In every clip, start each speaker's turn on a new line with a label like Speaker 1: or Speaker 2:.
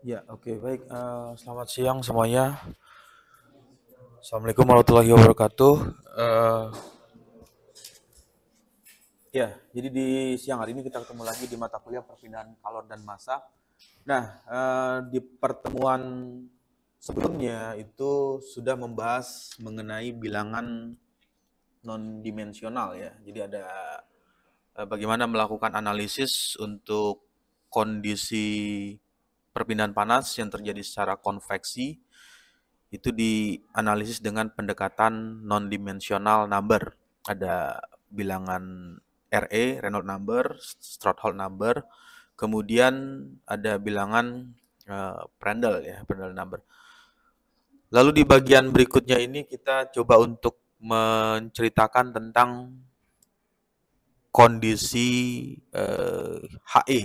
Speaker 1: Ya, oke, baik. Selamat siang semuanya. Assalamualaikum warahmatullahi wabarakatuh. Eh, ya, jadi di siang hari ini kita ketemu lagi di mata kuliah perpindahan kalor dan massa. Nah, di pertemuan sebelumnya itu sudah membahas mengenai bilangan non dimensional ya. Jadi ada bagaimana melakukan analisis untuk kondisi perpindahan panas yang terjadi secara konveksi itu dianalisis dengan pendekatan non-dimensional number. Ada bilangan RE, Reynolds number, Strouhal number, kemudian ada bilangan Prandtl ya, Prandtl number. Lalu di bagian berikutnya ini kita coba untuk menceritakan tentang kondisi HE,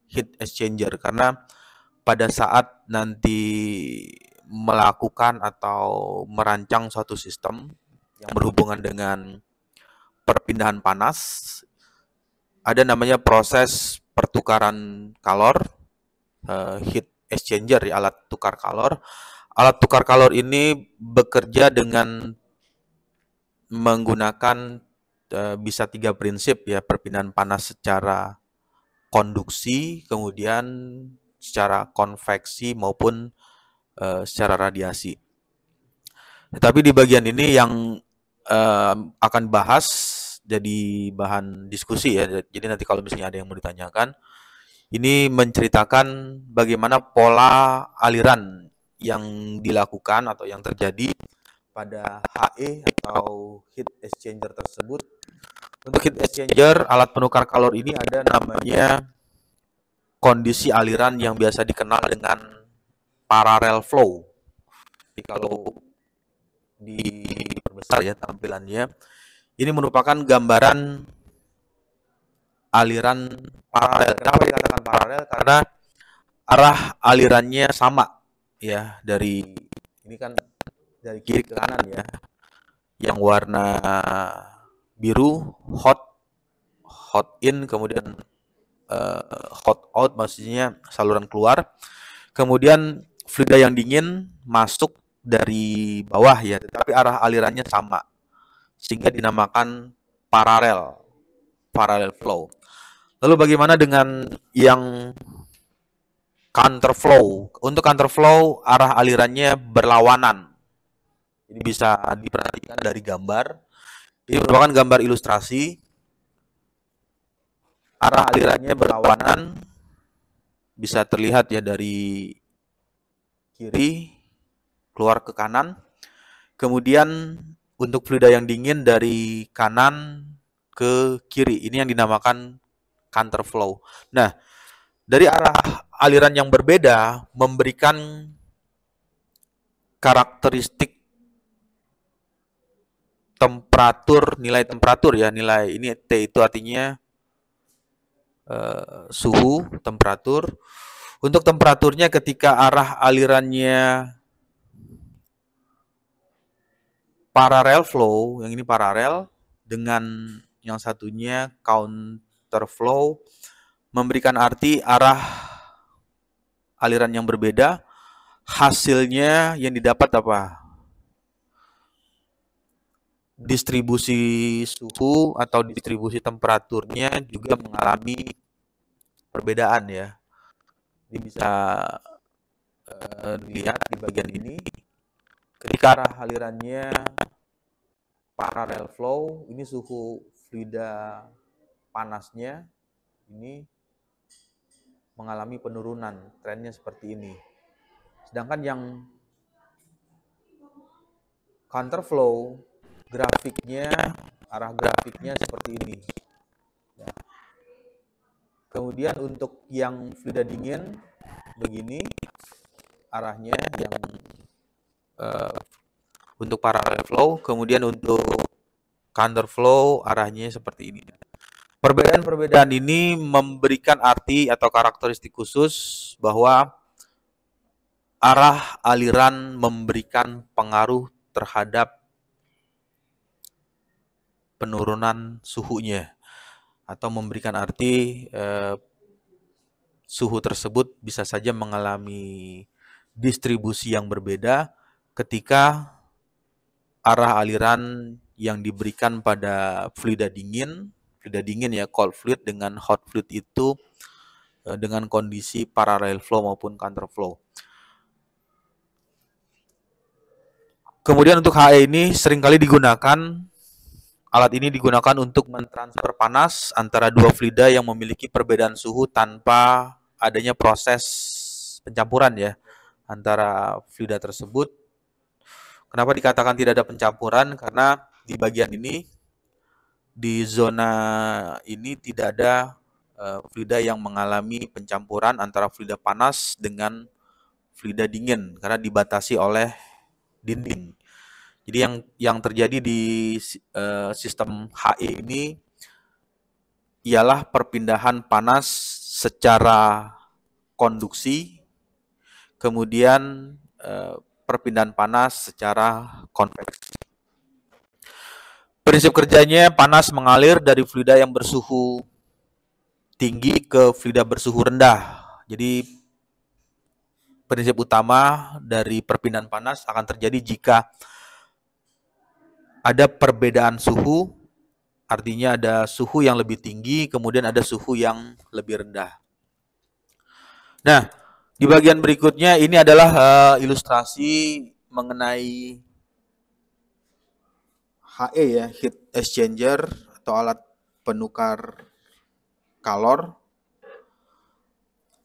Speaker 1: heat exchanger, karena pada saat nanti melakukan atau merancang suatu sistem yang berhubungan dengan perpindahan panas, ada namanya proses pertukaran kalor, heat exchanger ya, alat tukar kalor. Alat tukar kalor ini bekerja dengan menggunakan bisa 3 prinsip ya, perpindahan panas secara konduksi, kemudian secara konveksi maupun secara radiasi. Tetapi di bagian ini yang akan bahas jadi bahan diskusi ya. Jadi nanti kalau misalnya ada yang mau ditanyakan, ini menceritakan bagaimana pola aliran yang dilakukan atau yang terjadi pada HE atau heat exchanger tersebut. Untuk heat exchanger, alat penukar kalor ini ada namanya kondisi aliran yang biasa dikenal dengan parallel flow. Jadi kalau diperbesar ya tampilannya, ini merupakan gambaran aliran paralel. Kenapa dikatakan paralel? Karena arah alirannya sama ya, dari ini kan dari kiri ke kanan ya. Yang warna biru hot hot in, kemudian hot out, maksudnya saluran keluar. Kemudian fluida yang dingin masuk dari bawah ya, tetapi arah alirannya sama, sehingga dinamakan paralel parallel flow. Lalu bagaimana dengan yang counterflow? Untuk counterflow arah alirannya berlawanan. Ini bisa diperhatikan dari gambar. Ini merupakan gambar ilustrasi. Arah alirannya berlawanan, bisa terlihat ya, dari kiri keluar ke kanan. Kemudian untuk fluida yang dingin dari kanan ke kiri. Ini yang dinamakan counterflow. Nah, dari arah aliran yang berbeda memberikan karakteristik temperatur, nilai temperatur ya, nilai ini T itu artinya suhu, temperatur. Untuk temperaturnya ketika arah alirannya parallel flow, yang ini paralel dengan yang satunya counterflow, memberikan arti arah aliran yang berbeda, hasilnya yang didapat apa? Distribusi suhu atau distribusi temperaturnya juga mengalami perbedaan ya. Ini bisa dilihat di bagian ini. Ketika arah alirannya parallel flow, ini suhu fluida panasnya ini mengalami penurunan, trennya seperti ini. Sedangkan yang counterflow, grafiknya, arah grafiknya seperti ini. Ya. Kemudian untuk yang fluida dingin begini arahnya, yang untuk parallel flow. Kemudian untuk counterflow arahnya seperti ini. Perbedaan-perbedaan ini memberikan arti atau karakteristik khusus bahwa arah aliran memberikan pengaruh terhadap penurunan suhunya, atau memberikan arti suhu tersebut bisa saja mengalami distribusi yang berbeda ketika arah aliran yang diberikan pada fluida dingin ya, cold fluid, dengan hot fluid itu dengan kondisi parallel flow maupun counter flow. Kemudian untuk HE ini seringkali alat ini digunakan untuk mentransfer panas antara dua fluida yang memiliki perbedaan suhu tanpa adanya proses pencampuran ya antara fluida tersebut. Kenapa dikatakan tidak ada pencampuran? Karena di bagian ini, di zona ini tidak ada fluida yang mengalami pencampuran antara fluida panas dengan fluida dingin karena dibatasi oleh dinding. Jadi yang terjadi di sistem HE ini ialah perpindahan panas secara konduksi, kemudian perpindahan panas secara konveksi. Prinsip kerjanya, panas mengalir dari fluida yang bersuhu tinggi ke fluida bersuhu rendah. Jadi prinsip utama dari perpindahan panas akan terjadi jika ada perbedaan suhu, artinya ada suhu yang lebih tinggi, kemudian ada suhu yang lebih rendah. Nah, di bagian berikutnya ini adalah ilustrasi mengenai HE ya, heat exchanger atau alat penukar kalor.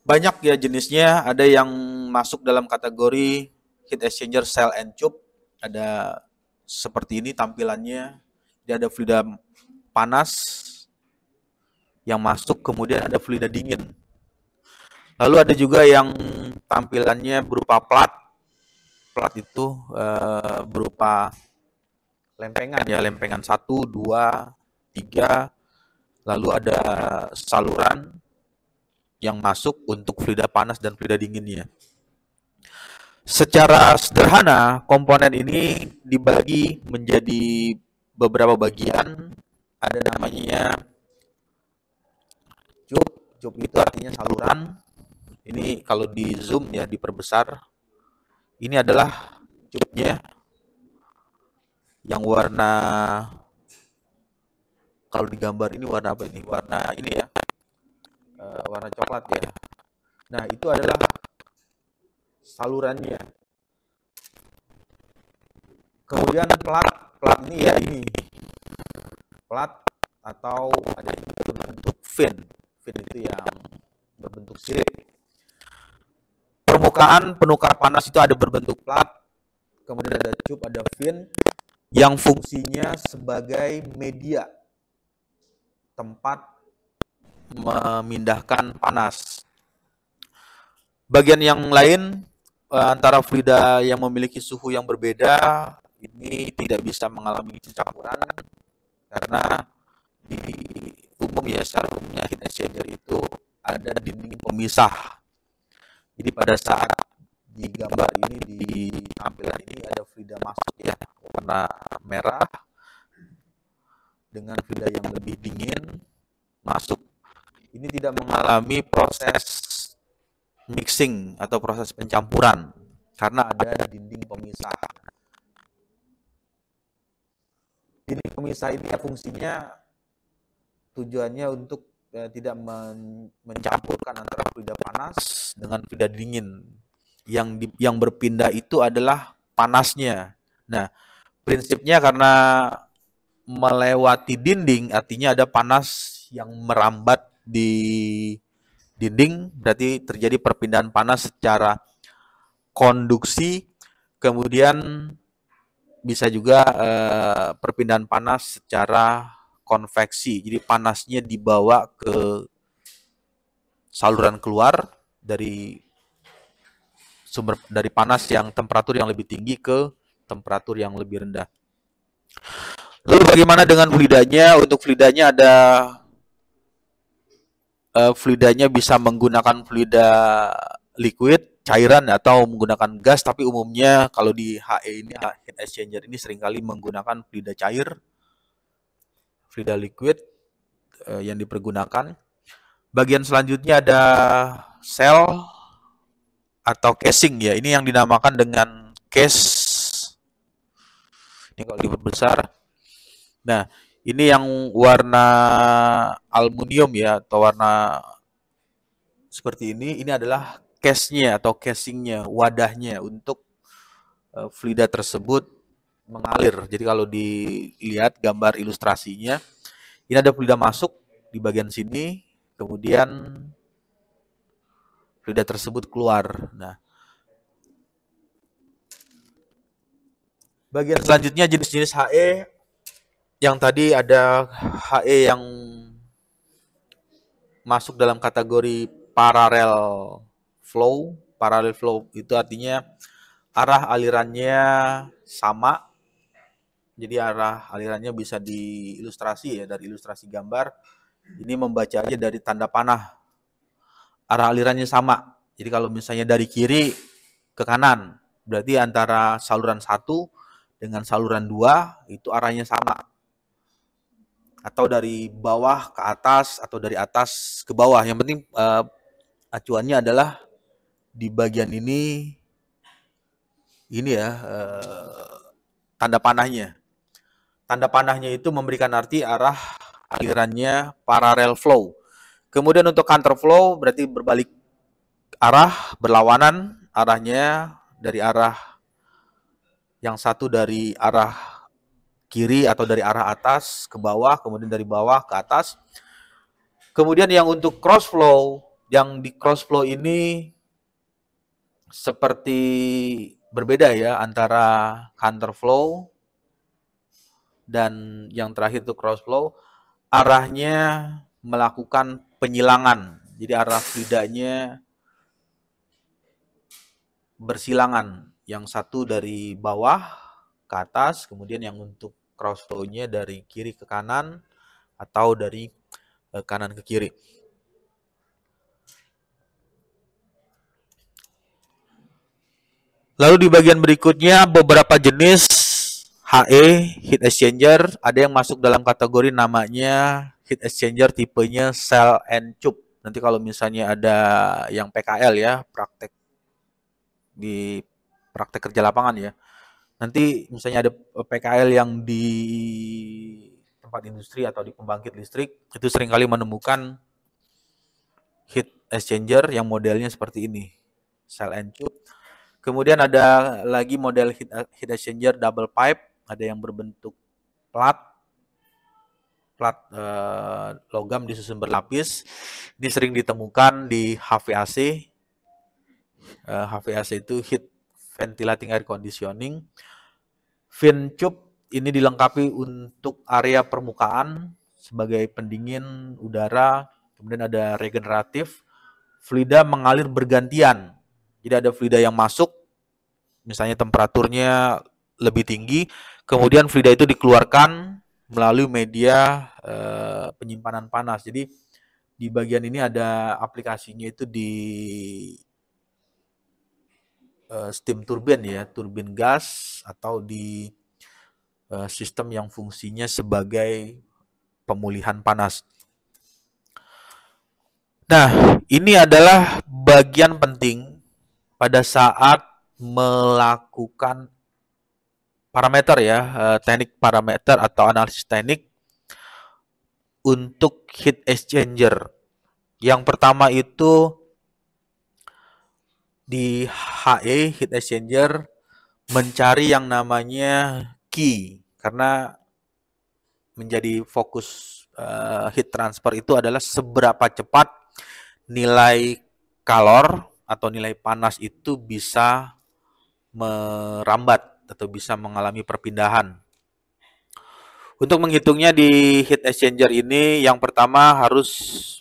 Speaker 1: Banyak ya jenisnya, ada yang masuk dalam kategori heat exchanger cell and tube, ada seperti ini tampilannya. Dia ada fluida panas yang masuk, kemudian ada fluida dingin. Lalu ada juga yang tampilannya berupa plat. Plat itu berupa lempengan ya, lempengan 1, 2, 3. Lalu ada saluran yang masuk untuk fluida panas dan fluida dinginnya. Secara sederhana, komponen ini dibagi menjadi beberapa bagian. Ada namanya cup. Cup itu artinya saluran. Ini kalau di zoom ya, diperbesar. Ini adalah cupnya yang warna, kalau digambar ini warna apa ini? Warna ini ya, warna coklat ya. Nah, itu adalah salurannya. Kemudian plat ini ya, ini plat, atau ada yang berbentuk fin itu yang berbentuk sirip. Permukaan penukar panas itu ada berbentuk plat, kemudian ada cup, ada fin yang fungsinya sebagai media tempat memindahkan panas. Bagian yang lain antara fluida yang memiliki suhu yang berbeda ini tidak bisa mengalami pencampuran karena di umum ya, secara umumnya heat exchanger itu ada dinding pemisah. Jadi pada saat di gambar ini, di tampilan ini ada fluida masuk ya, warna merah dengan fluida yang lebih dingin masuk. Ini tidak mengalami proses mixing atau proses pencampuran karena ada dinding pemisah. Dinding pemisah ini ya fungsinya, tujuannya untuk tidak mencampurkan antara fluida panas dengan fluida dingin. Yang berpindah itu adalah panasnya. Nah, prinsipnya karena melewati dinding, artinya ada panas yang merambat di dinding, berarti terjadi perpindahan panas secara konduksi, kemudian bisa juga perpindahan panas secara konveksi. Jadi panasnya dibawa ke saluran keluar dari sumber, dari panas yang temperatur yang lebih tinggi ke temperatur yang lebih rendah. Lalu bagaimana dengan fluidanya? Untuk fluidanya ada fluidanya bisa menggunakan fluida liquid, cairan, atau menggunakan gas, tapi umumnya kalau di HE ini, heat exchanger ini seringkali menggunakan fluida cair, fluida liquid yang dipergunakan. Bagian selanjutnya ada sel atau casing ya. Ini yang dinamakan dengan case. Ini kalau diperbesar. Nah, ini yang warna aluminium ya, atau warna seperti ini. Ini adalah case-nya atau casingnya, wadahnya untuk fluida tersebut mengalir. Jadi kalau dilihat gambar ilustrasinya, ini ada fluida masuk di bagian sini, kemudian fluida tersebut keluar. Nah, bagian selanjutnya jenis-jenis HE. Yang tadi ada HE yang masuk dalam kategori parallel flow. Parallel flow itu artinya arah alirannya sama. Jadi arah alirannya bisa diilustrasi ya, dari ilustrasi gambar. Ini membaca aja dari tanda panah. Arah alirannya sama. Jadi kalau misalnya dari kiri ke kanan, berarti antara saluran 1 dengan saluran 2 itu arahnya sama. Atau dari bawah ke atas atau dari atas ke bawah. Yang penting acuannya adalah di bagian ini ya, tanda panahnya. Tanda panahnya itu memberikan arti arah alirannya parallel flow. Kemudian untuk counter flow berarti berbalik arah, berlawanan arahnya, dari arah yang satu dari arah kiri atau dari arah atas ke bawah, kemudian dari bawah ke atas. Kemudian yang untuk cross flow, yang di cross flow ini seperti berbeda ya antara counter flow dan yang terakhir itu cross flow. Arahnya melakukan penyilangan. Jadi arah fluidanya bersilangan. Yang satu dari bawah ke atas, kemudian yang untuk cross flow-nya dari kiri ke kanan atau dari kanan ke kiri. Lalu di bagian berikutnya beberapa jenis HE, heat exchanger, ada yang masuk dalam kategori namanya heat exchanger tipenya cell and tube. Nanti kalau misalnya ada yang PKL ya, praktek kerja lapangan ya. Nanti misalnya ada PKL yang di tempat industri atau di pembangkit listrik, itu seringkali menemukan heat exchanger yang modelnya seperti ini, cell and tube. Kemudian ada lagi model heat exchanger double pipe, ada yang berbentuk plat logam disusun berlapis. Ini sering ditemukan di HVAC. HVAC itu heat ventilating air conditioning. Fin tube ini dilengkapi untuk area permukaan sebagai pendingin udara. Kemudian ada regeneratif, fluida mengalir bergantian. Jadi ada fluida yang masuk, misalnya temperaturnya lebih tinggi, kemudian fluida itu dikeluarkan melalui media penyimpanan panas. Jadi di bagian ini ada aplikasinya itu di steam turbine ya, turbin gas, atau di sistem yang fungsinya sebagai pemulihan panas. Nah, ini adalah bagian penting pada saat melakukan parameter ya, teknik parameter atau analisis teknik untuk heat exchanger. Yang pertama itu di HE, heat exchanger, mencari yang namanya key, karena menjadi fokus heat transfer itu adalah seberapa cepat nilai kalor atau nilai panas itu bisa merambat atau bisa mengalami perpindahan. Untuk menghitungnya di heat exchanger ini, yang pertama harus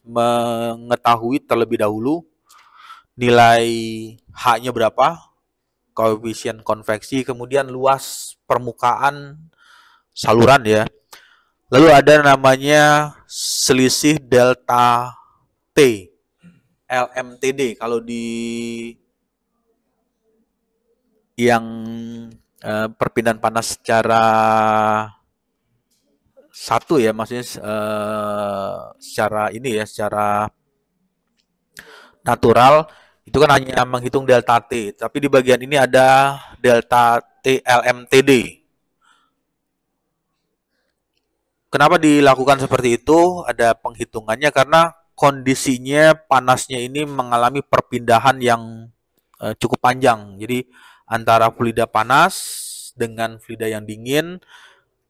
Speaker 1: mengetahui terlebih dahulu nilai H-nya berapa, koefisien konveksi, kemudian luas permukaan saluran ya. Lalu ada namanya selisih delta T, LMTD. Kalau di yang perpindahan panas secara satu ya, maksudnya secara ini ya, secara natural itu kan hanya menghitung delta T, tapi di bagian ini ada delta T LMTD. Kenapa dilakukan seperti itu? Ada penghitungannya karena kondisinya panasnya ini mengalami perpindahan yang cukup panjang. Jadi antara fluida panas dengan fluida yang dingin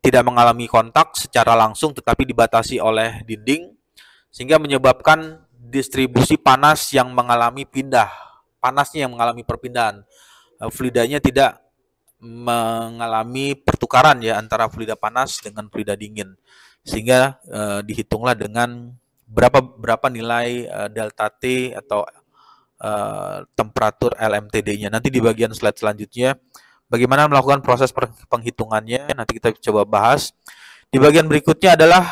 Speaker 1: tidak mengalami kontak secara langsung tetapi dibatasi oleh dinding sehingga menyebabkan distribusi panas yang mengalami pindah. Panasnya yang mengalami perpindahan. Fluidanya tidak mengalami pertukaran ya antara fluida panas dengan fluida dingin sehingga dihitunglah dengan berapa nilai delta T atau temperatur LMTD-nya. Nanti di bagian slide selanjutnya bagaimana melakukan proses penghitungannya nanti kita coba bahas. Di bagian berikutnya adalah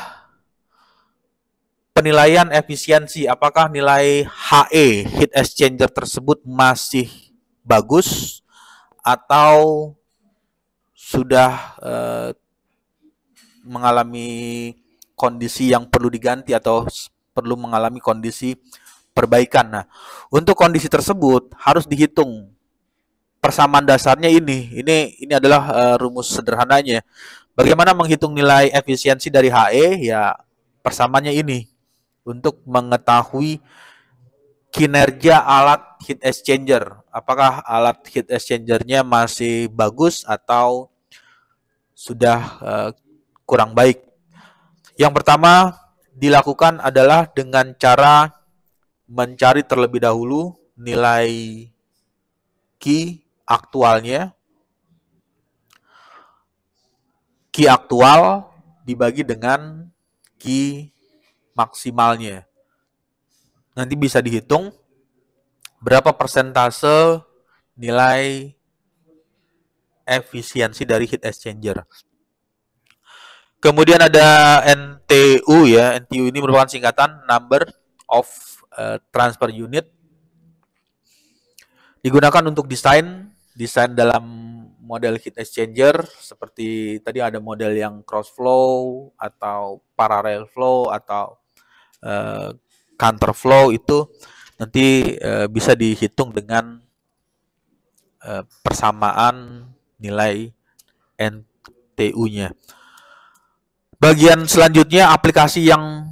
Speaker 1: penilaian efisiensi. Apakah nilai HE heat exchanger tersebut masih bagus atau sudah mengalami kondisi yang perlu diganti atau perlu mengalami kondisi perbaikan. Nah, untuk kondisi tersebut harus dihitung persamaan dasarnya ini. Ini adalah rumus sederhananya. Bagaimana menghitung nilai efisiensi dari HE? Ya, persamaannya ini untuk mengetahui kinerja alat heat exchanger. Apakah alat heat exchanger-nya masih bagus atau sudah kurang baik. Yang pertama dilakukan adalah dengan cara mencari terlebih dahulu nilai Q aktualnya. Q aktual dibagi dengan Q maksimalnya. Nanti bisa dihitung berapa persentase nilai efisiensi dari heat exchanger. Kemudian ada NTU ya. NTU ini merupakan singkatan number of transfer unit. Digunakan untuk desain dalam model heat exchanger seperti tadi ada model yang cross flow atau parallel flow atau counter flow itu nanti bisa dihitung dengan persamaan nilai NTU-nya. Bagian selanjutnya aplikasi yang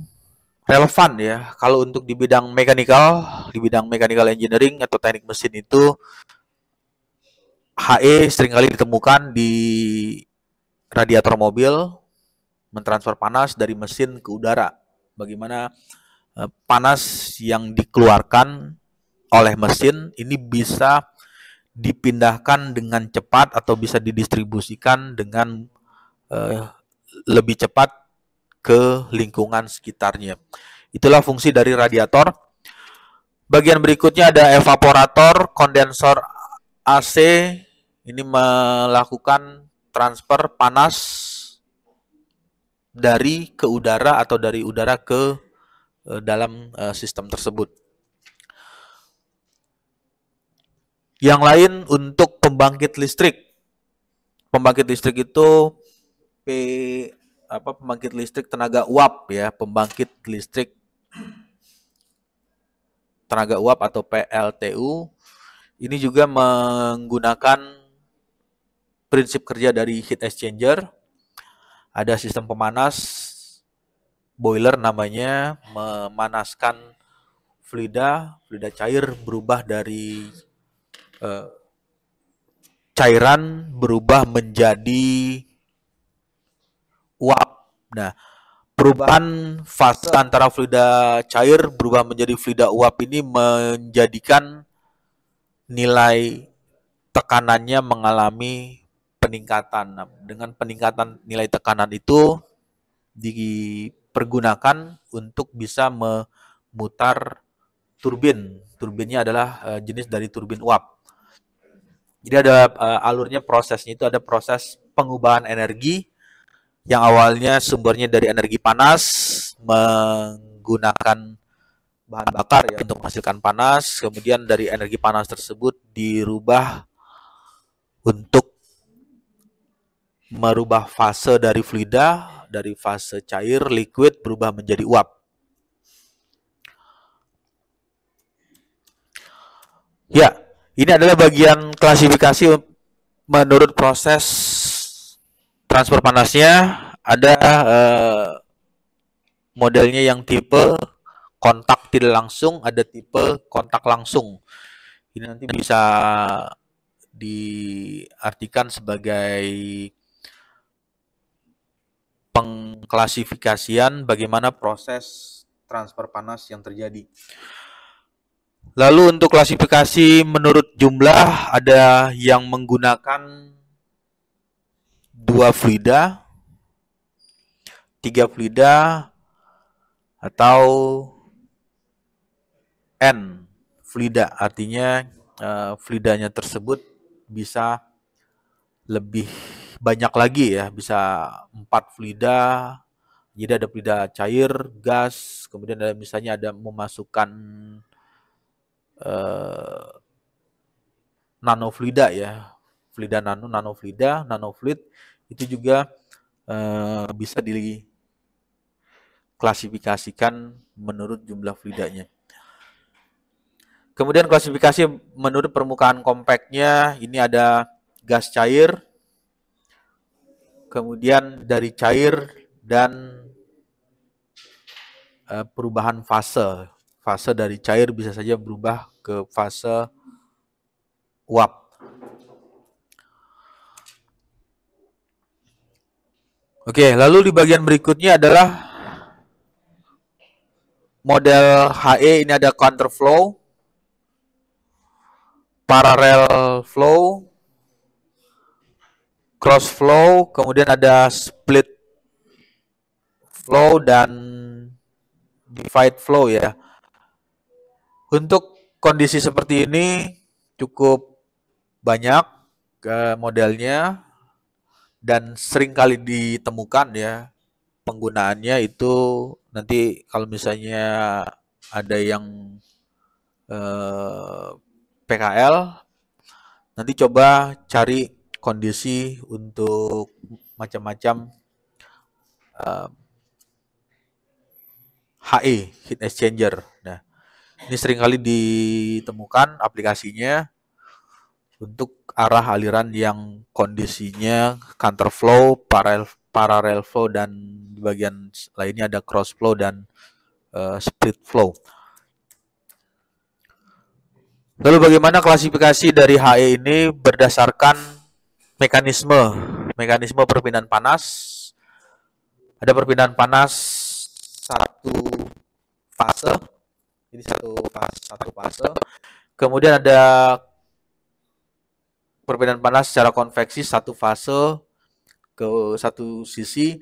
Speaker 1: relevan ya. Kalau untuk di bidang mechanical engineering atau teknik mesin itu HE seringkali ditemukan di radiator mobil mentransfer panas dari mesin ke udara. Bagaimana panas yang dikeluarkan oleh mesin ini bisa dipindahkan dengan cepat atau bisa didistribusikan dengan lebih cepat ke lingkungan sekitarnya. Itulah fungsi dari radiator. Bagian berikutnya ada evaporator, kondensor AC. Ini melakukan transfer panas dari ke udara atau dari udara ke dalam sistem tersebut. Yang lain untuk pembangkit listrik. Pembangkit listrik itu pembangkit listrik tenaga uap ya, pembangkit listrik tenaga uap atau PLTU. Ini juga menggunakan prinsip kerja dari heat exchanger. Ada sistem pemanas boiler namanya, memanaskan fluida cair berubah dari cairan berubah menjadi uap. Nah, perubahan fase antara fluida cair berubah menjadi fluida uap ini menjadikan nilai tekanannya mengalami peningkatan. Nah, dengan peningkatan nilai tekanan itu dipergunakan untuk bisa memutar turbin. Turbinnya adalah jenis dari turbin uap. Jadi ada alurnya, prosesnya itu ada proses pengubahan energi yang awalnya sumbernya dari energi panas menggunakan bahan bakar ya untuk menghasilkan panas, kemudian dari energi panas tersebut dirubah untuk merubah fase dari fluida, dari fase cair liquid berubah menjadi uap. Ya, ini adalah bagian klasifikasi menurut proses transfer panasnya. Ada modelnya yang tipe kontak tidak langsung, ada tipe kontak langsung. Ini nanti bisa diartikan sebagai pengklasifikasian bagaimana proses transfer panas yang terjadi. Lalu untuk klasifikasi menurut jumlah, ada yang menggunakan 2 fluida, 3 fluida, atau N fluida. Artinya fluidanya tersebut bisa lebih banyak lagi ya, bisa 4 fluida. Jadi ada fluida cair, gas, kemudian ada misalnya ada memasukkan nanofluida ya, fluida nanofluida, nanofluid itu juga bisa diklasifikasikan menurut jumlah fluidanya. Kemudian klasifikasi menurut permukaan kompaknya, ini ada gas cair, kemudian dari cair dan perubahan fase. Fase dari cair bisa saja berubah ke fase uap. Oke, lalu di bagian berikutnya adalah model HE. Ini ada counterflow, parallel flow, cross flow, kemudian ada split flow dan divide flow ya. Untuk kondisi seperti ini cukup banyak modelnya dan sering kali ditemukan ya. Penggunaannya itu nanti kalau misalnya ada yang PKL, nanti coba cari kondisi untuk macam-macam HE, heat exchanger. Nah, ini seringkali ditemukan aplikasinya untuk arah aliran yang kondisinya counterflow, parallel flow, dan di bagian lainnya ada cross flow dan split flow. Lalu bagaimana klasifikasi dari HE ini berdasarkan mekanisme perpindahan panas. Ada perpindahan panas satu fase, jadi satu fase. Kemudian ada perpindahan panas secara konveksi satu fase ke satu sisi.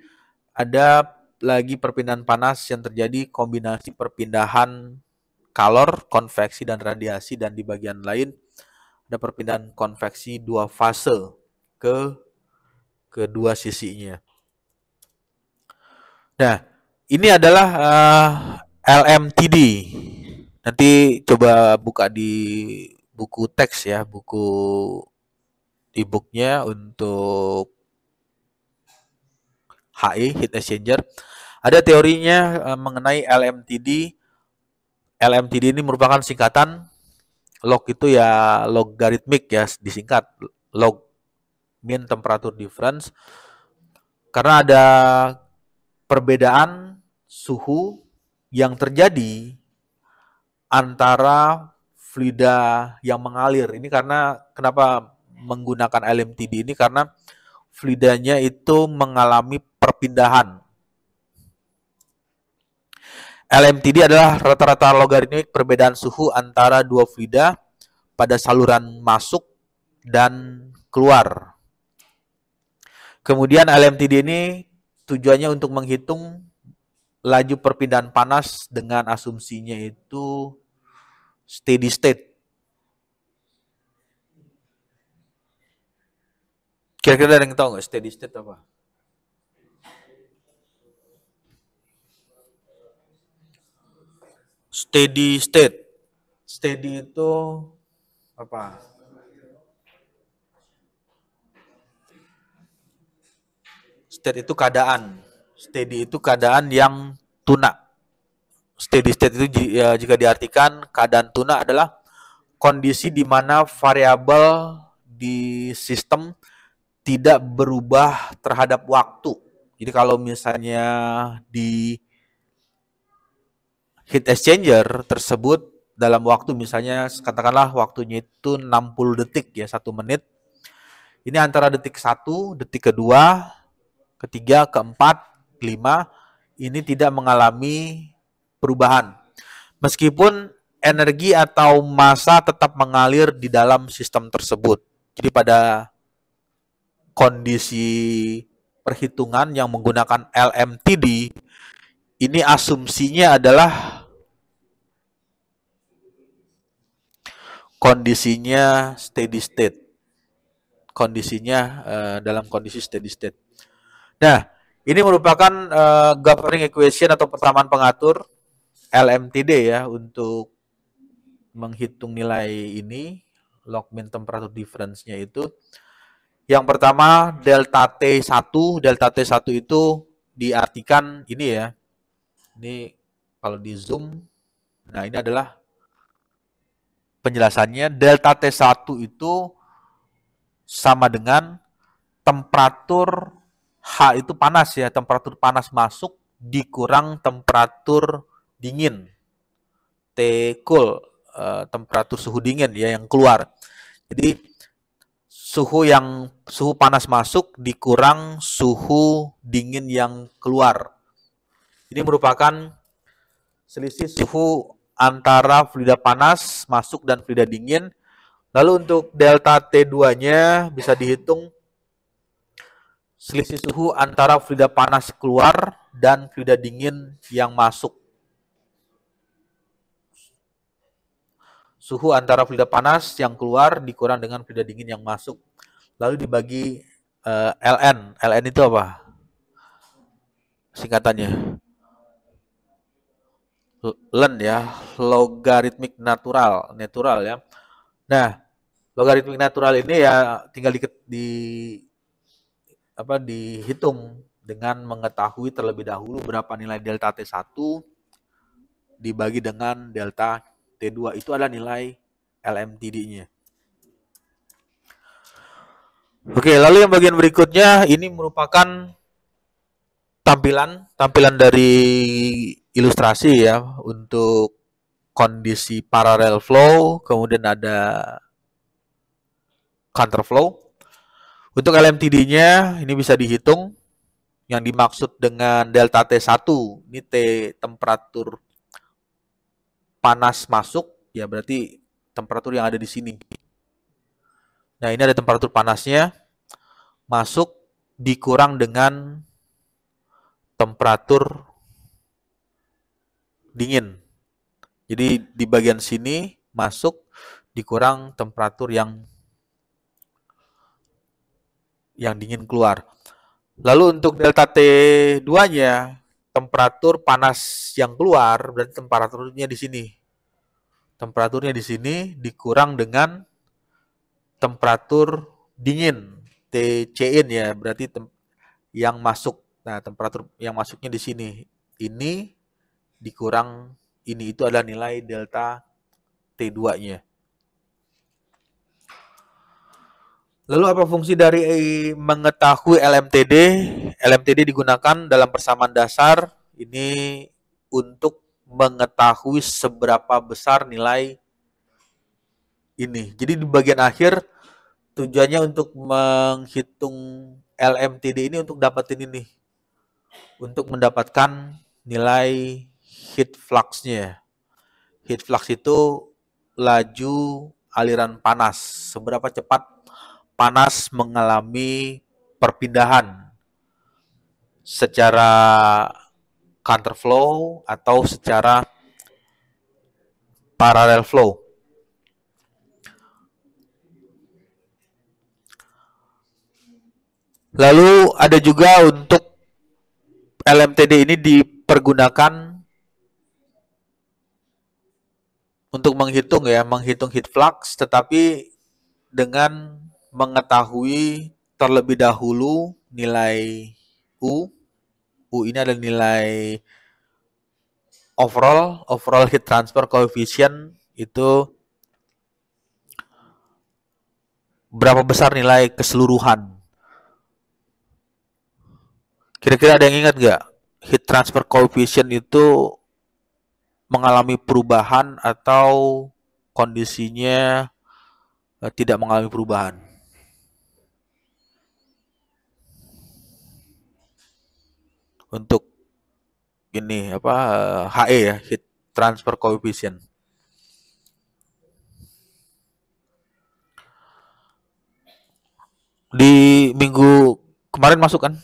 Speaker 1: Ada lagi perpindahan panas yang terjadi kombinasi perpindahan kalor, konveksi, dan radiasi, dan di bagian lain ada perpindahan konveksi dua fase ke kedua sisinya. Nah, ini adalah LMTD. Nanti coba buka di buku teks ya, buku e-booknya untuk HE, heat exchanger. Ada teorinya mengenai LMTD. LMTD ini merupakan singkatan, log itu ya logaritmik ya, disingkat log mean temperature difference, karena ada perbedaan suhu yang terjadi antara fluida yang mengalir. Ini karena kenapa menggunakan LMTD ini, karena fluidanya itu mengalami perpindahan. LMTD adalah rata-rata logaritmik perbedaan suhu antara dua fluida pada saluran masuk dan keluar. Kemudian LMTD ini tujuannya untuk menghitung laju perpindahan panas dengan asumsinya itu steady state. Kira-kira ada yang tahu nggak steady state apa? Steady state. Steady itu apa? State itu keadaan. Steady itu keadaan yang tuna. Steady state itu jika diartikan keadaan tuna adalah kondisi di mana variabel di sistem tidak berubah terhadap waktu. Jadi kalau misalnya di heat exchanger tersebut dalam waktu misalnya katakanlah waktunya itu 60 detik ya, 1 menit. Ini antara detik 1, detik kedua, ketiga, keempat, kelima ini tidak mengalami perubahan. Meskipun energi atau massa tetap mengalir di dalam sistem tersebut. Jadi pada kondisi perhitungan yang menggunakan LMTD, ini asumsinya adalah kondisinya steady state. Kondisinya dalam kondisi steady state. Nah, ini merupakan governing equation atau persamaan pengatur LMTD ya untuk menghitung nilai ini, log mean temperature difference-nya itu. Yang pertama delta T1, delta T1 itu diartikan ini ya. Ini kalau di zoom, nah ini adalah penjelasannya. Delta T1 itu sama dengan temperatur H itu panas ya, temperatur panas masuk dikurang temperatur dingin. T cool, temperatur suhu dingin ya yang keluar. Jadi suhu panas masuk dikurang suhu dingin yang keluar. Ini merupakan selisih suhu antara fluida panas masuk dan fluida dingin. Lalu untuk delta T2-nya bisa dihitung selisih suhu antara fluida panas keluar dan fluida dingin yang masuk. Suhu antara fluida panas yang keluar dikurang dengan fluida dingin yang masuk. Lalu dibagi LN. LN itu apa? Singkatannya. Len ya, logaritmik natural ya. Nah, logaritmik natural ini ya tinggal dihitung dengan mengetahui terlebih dahulu berapa nilai delta T1 dibagi dengan delta T2 itu adalah nilai LMTD-nya. Oke, lalu yang bagian berikutnya ini merupakan tampilan dari ilustrasi ya untuk kondisi parallel flow, kemudian ada counterflow. Untuk LMTD-nya ini bisa dihitung. Yang dimaksud dengan delta T1 ini T temperatur panas masuk ya, berarti temperatur yang ada di sini. Nah, ini ada temperatur panasnya masuk dikurang dengan temperatur dingin. Jadi di bagian sini masuk dikurang temperatur yang dingin keluar. Lalu untuk delta T2-nya, temperatur panas yang keluar berarti temperaturnya di sini. Temperaturnya di sini dikurang dengan temperatur dingin, TC-in ya, berarti yang masuk. Nah, temperatur yang masuknya di sini. Ini dikurang ini, itu adalah nilai delta T2-nya. Lalu apa fungsi dari mengetahui LMTD? LMTD digunakan dalam persamaan dasar ini untuk mengetahui seberapa besar nilai ini. Jadi di bagian akhir tujuannya untuk menghitung LMTD ini untuk dapetin ini. Untuk mendapatkan nilai heat flux-nya. Heat flux itu laju aliran panas. Seberapa cepat panas mengalami perpindahan secara counterflow atau secara parallel flow. Lalu ada juga untuk LMTD ini dipergunakan untuk menghitung heat flux, tetapi dengan mengetahui terlebih dahulu nilai U. U ini adalah nilai overall heat transfer coefficient, itu
Speaker 2: berapa besar nilai keseluruhan. Kira-kira ada yang ingat nggak? Heat transfer coefficient itu mengalami perubahan atau kondisinya tidak mengalami perubahan. Untuk ini apa HE ya, heat transfer coefficient. Di minggu kemarin masuk kan?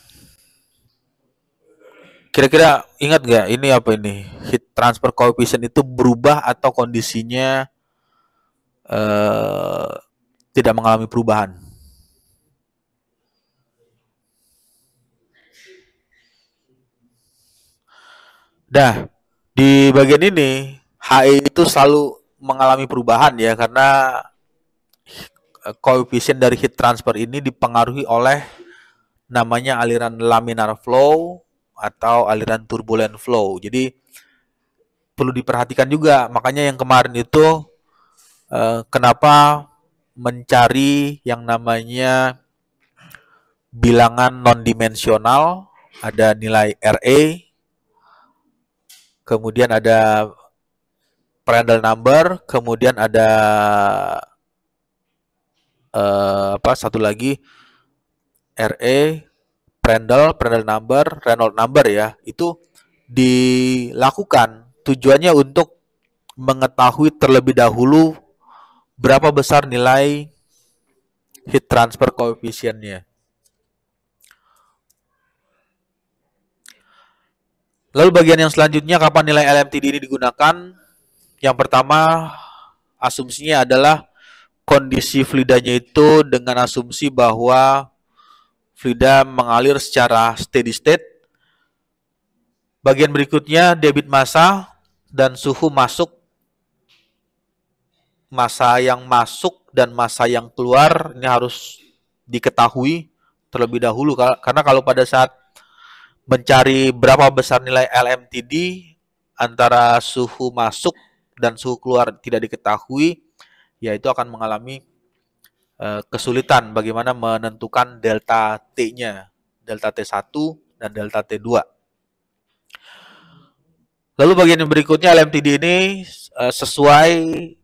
Speaker 2: Kira-kira ingat nggak ini apa ini? Heat transfer coefficient itu berubah atau kondisinya tidak mengalami perubahan? Nah, di bagian ini HE itu selalu mengalami perubahan ya karena koefisien dari heat transfer ini dipengaruhi oleh namanya aliran laminar flow atau aliran turbulent flow. Jadi perlu diperhatikan juga. Makanya yang kemarin itu kenapa mencari yang namanya bilangan non-dimensional, ada nilai RA, kemudian ada Prandtl number, kemudian ada satu lagi RA, Prandtl number, Reynolds number ya. Itu dilakukan tujuannya untuk mengetahui terlebih dahulu berapa besar nilai heat transfer coefficient-nya. Lalu bagian yang selanjutnya, kapan nilai LMTD ini digunakan? Yang pertama, asumsinya adalah kondisi fluidanya itu dengan asumsi bahwa fluida mengalir secara steady state. Bagian berikutnya, debit massa dan suhu masuk. Massa yang masuk dan massa yang keluar ini harus diketahui terlebih dahulu, karena kalau pada saat mencari berapa besar nilai LMTD antara suhu masuk dan suhu keluar tidak diketahui, ya itu akan mengalami kesulitan bagaimana menentukan delta T-nya, delta T1 dan delta T2. Lalu bagian yang berikutnya, LMTD ini sesuai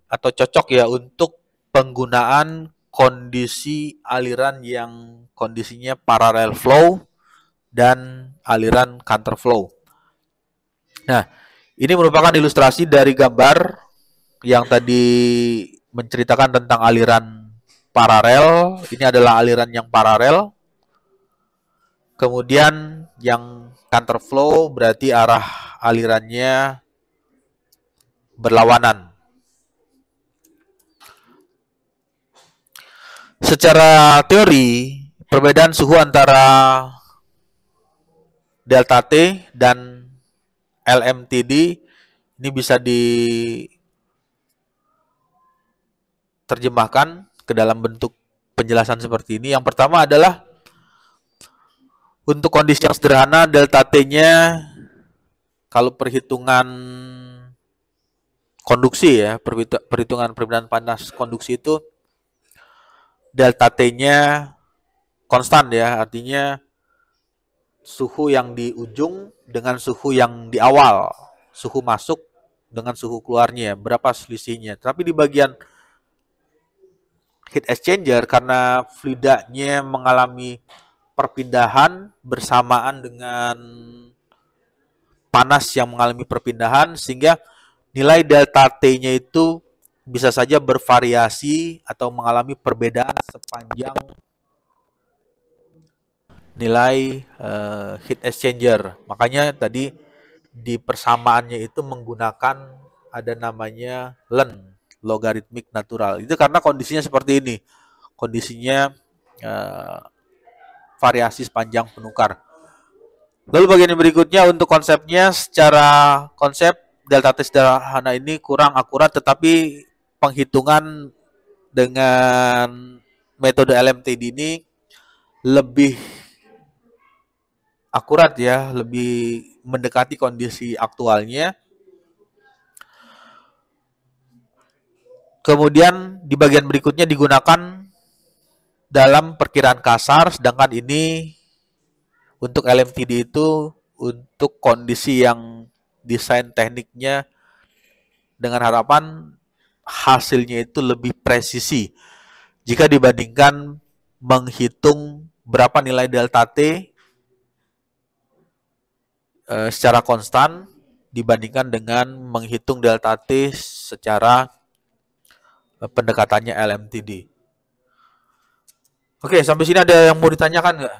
Speaker 2: atau cocok ya untuk penggunaan kondisi aliran yang kondisinya parallel flow dan aliran counter flow. Nah, ini merupakan ilustrasi dari gambar yang tadi menceritakan tentang aliran paralel. Ini adalah aliran yang paralel. Kemudian yang counter flow berarti arah alirannya berlawanan. Secara teori, perbedaan suhu antara delta T dan LMTD ini bisa diterjemahkan ke dalam bentuk penjelasan seperti ini. Yang pertama adalah untuk kondisi yang sederhana, delta T-nya kalau perhitungan konduksi ya, perhitungan perbedaan panas konduksi itu delta T-nya konstan ya, artinya suhu yang di ujung dengan suhu yang di awal, suhu masuk dengan suhu keluarnya, berapa selisihnya. Tapi di bagian heat exchanger, karena fluidanya mengalami perpindahan bersamaan dengan panas yang mengalami perpindahan, sehingga nilai delta T-nya itu bisa saja bervariasi atau mengalami perbedaan sepanjang nilai heat exchanger. Makanya tadi di persamaannya itu menggunakan ada namanya LEN, logaritmik natural. Itu karena kondisinya seperti ini. Kondisinya variasi sepanjang penukar. Lalu bagian yang berikutnya untuk konsepnya, secara konsep delta T sederhana ini kurang akurat, tetapi penghitungan dengan metode LMTD ini lebih akurat ya, lebih mendekati kondisi aktualnya. Kemudian di bagian berikutnya digunakan dalam perkiraan kasar, sedangkan ini untuk LMTD itu untuk kondisi yang desain tekniknya dengan harapan hasilnya itu lebih presisi jika dibandingkan menghitung berapa nilai delta T secara konstan dibandingkan dengan menghitung delta T secara pendekatannya LMTD. Oke, sampai sini ada yang mau ditanyakan nggak?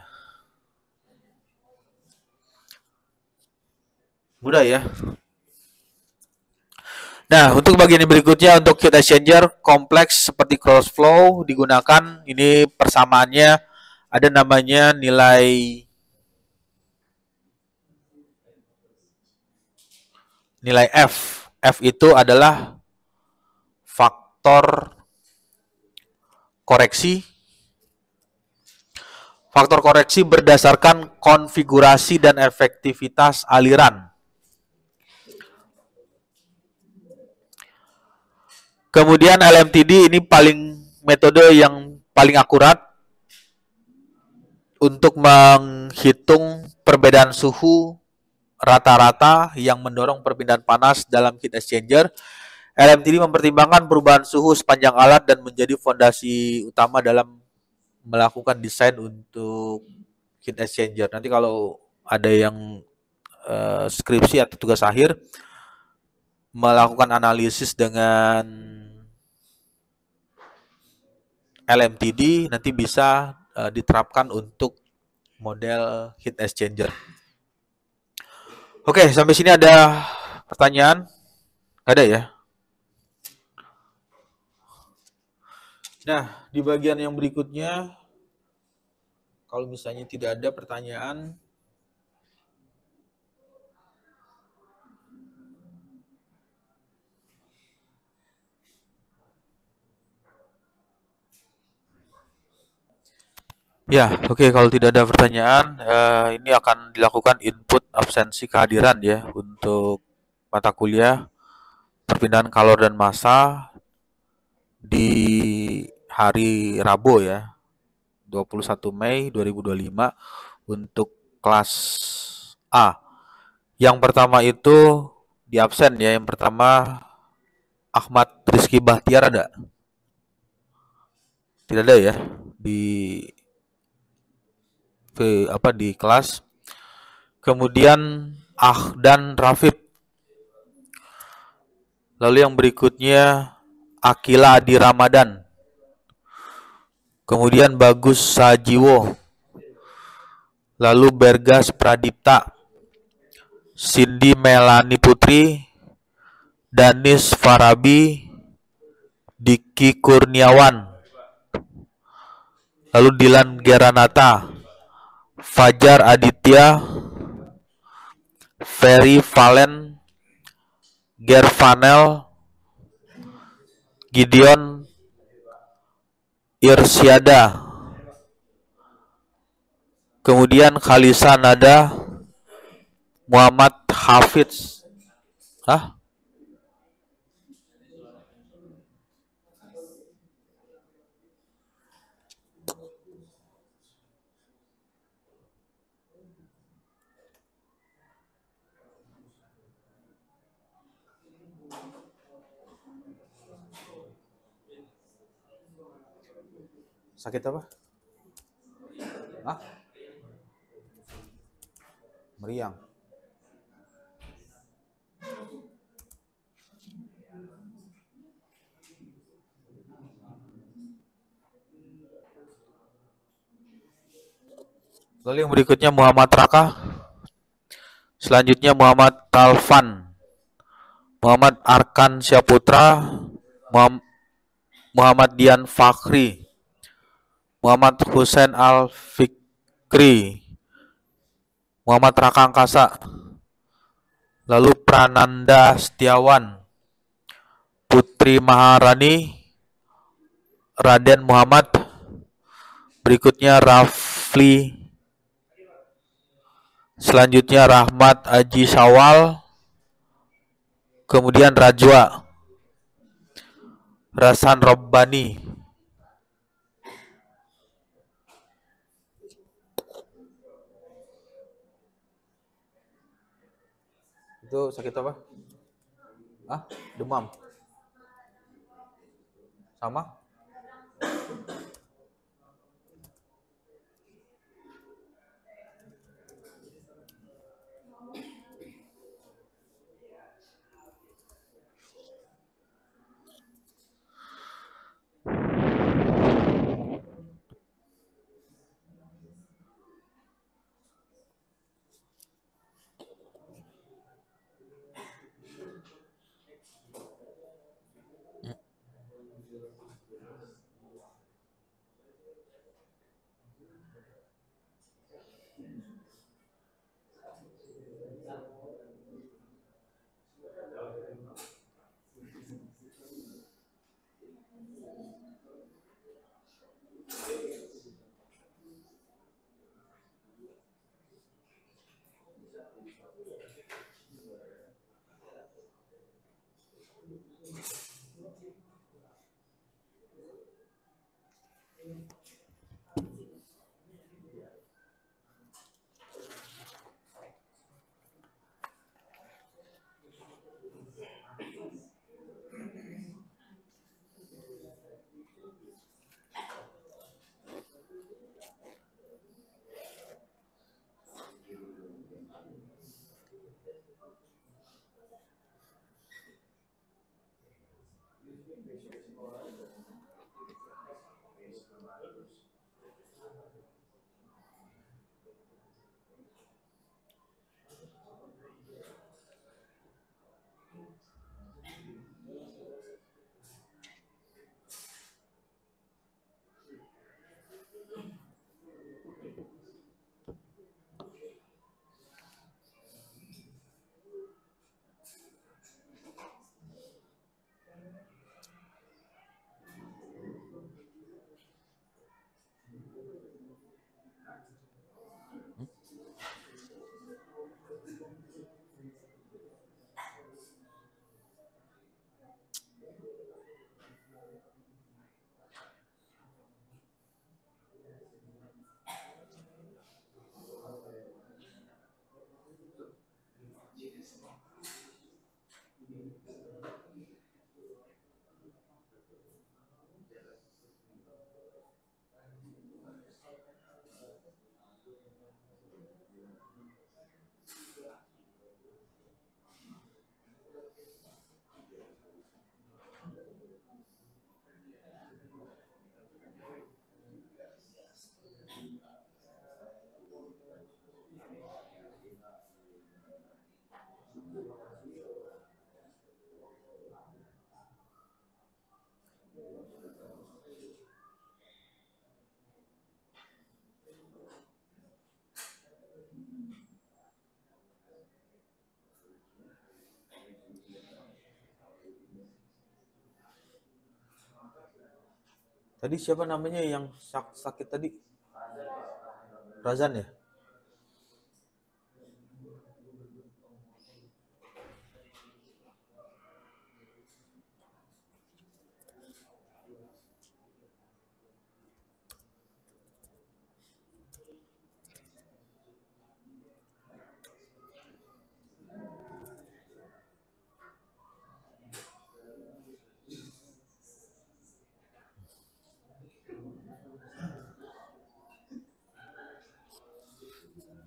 Speaker 2: Mudah ya. Nah, untuk bagian yang berikutnya untuk heat exchanger kompleks seperti cross flow digunakan. Ini persamaannya ada namanya nilai F. F itu adalah faktor koreksi. Faktor koreksi berdasarkan konfigurasi dan efektivitas aliran. Kemudian LMTD ini metode yang paling akurat untuk menghitung perbedaan suhu rata-rata yang mendorong perpindahan panas dalam heat exchanger. LMTD mempertimbangkan perubahan suhu sepanjang alat dan menjadi fondasi utama dalam melakukan desain untuk heat exchanger. Nanti kalau ada yang skripsi atau tugas akhir melakukan analisis dengan LMTD nanti bisa diterapkan untuk model heat exchanger. Oke, sampai sini ada pertanyaan? Ada ya? Nah, di bagian yang berikutnya, kalau misalnya tidak ada pertanyaan, ya, oke, kalau tidak ada pertanyaan, ini akan dilakukan input absensi kehadiran ya untuk mata kuliah perpindahan kalor dan massa di hari Rabu ya, 21 Mei 2025 untuk kelas A. Yang pertama itu di absen ya, yang pertama Ahmad Rizky Bahtiar ada? Tidak ada ya di kelas. Kemudian Ahdan Rafid. Lalu yang berikutnya Akila Adi Ramadan. Kemudian Bagus Sajiwo. Lalu Bergas Pradipta. Cindy Melani Putri. Danis Farabi. Diki Kurniawan. Lalu Dilan Geranata. Fajar Aditya. Ferry Valen. Gervanel. Gideon Irsyada. Kemudian Khalisa Nada. Muhammad Hafiz. Sakit apa? Meriang. Lalu yang berikutnya Muhammad Raka. Selanjutnya Muhammad Talfan. Muhammad Arkan Syaputra. Muhammad Dian Fakhri. Muhammad Husain Al-Fikri. Muhammad Raka Angkasa. Lalu Prananda Setiawan. Putri Maharani. Raden Muhammad. Berikutnya Rafli. Selanjutnya Rahmat Aji Sawal. Kemudian Rajwa. Rasan Robbani.
Speaker 1: Itu sakit apa? Ah, demam. Sama? Tadi siapa namanya yang sakit tadi? Razan ya?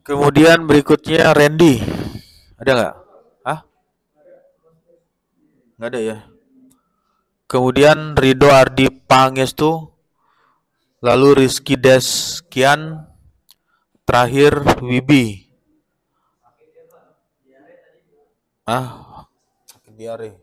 Speaker 2: Kemudian berikutnya Randy. Ada nggak? Hah?
Speaker 1: Nggak ada ya?
Speaker 2: Kemudian Rido Ardi Pangestu, lalu Rizky Deskian, terakhir Wibi.
Speaker 1: Sakit diare.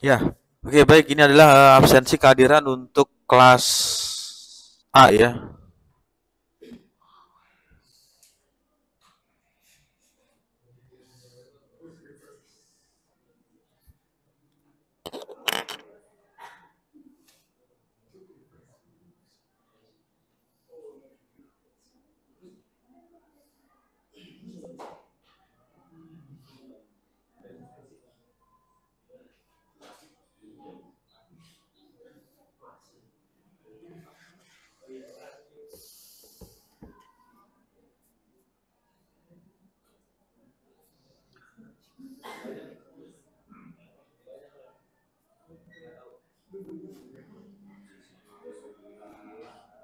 Speaker 2: Ya, oke baik. Ini adalah absensi kehadiran untuk kelas A ya.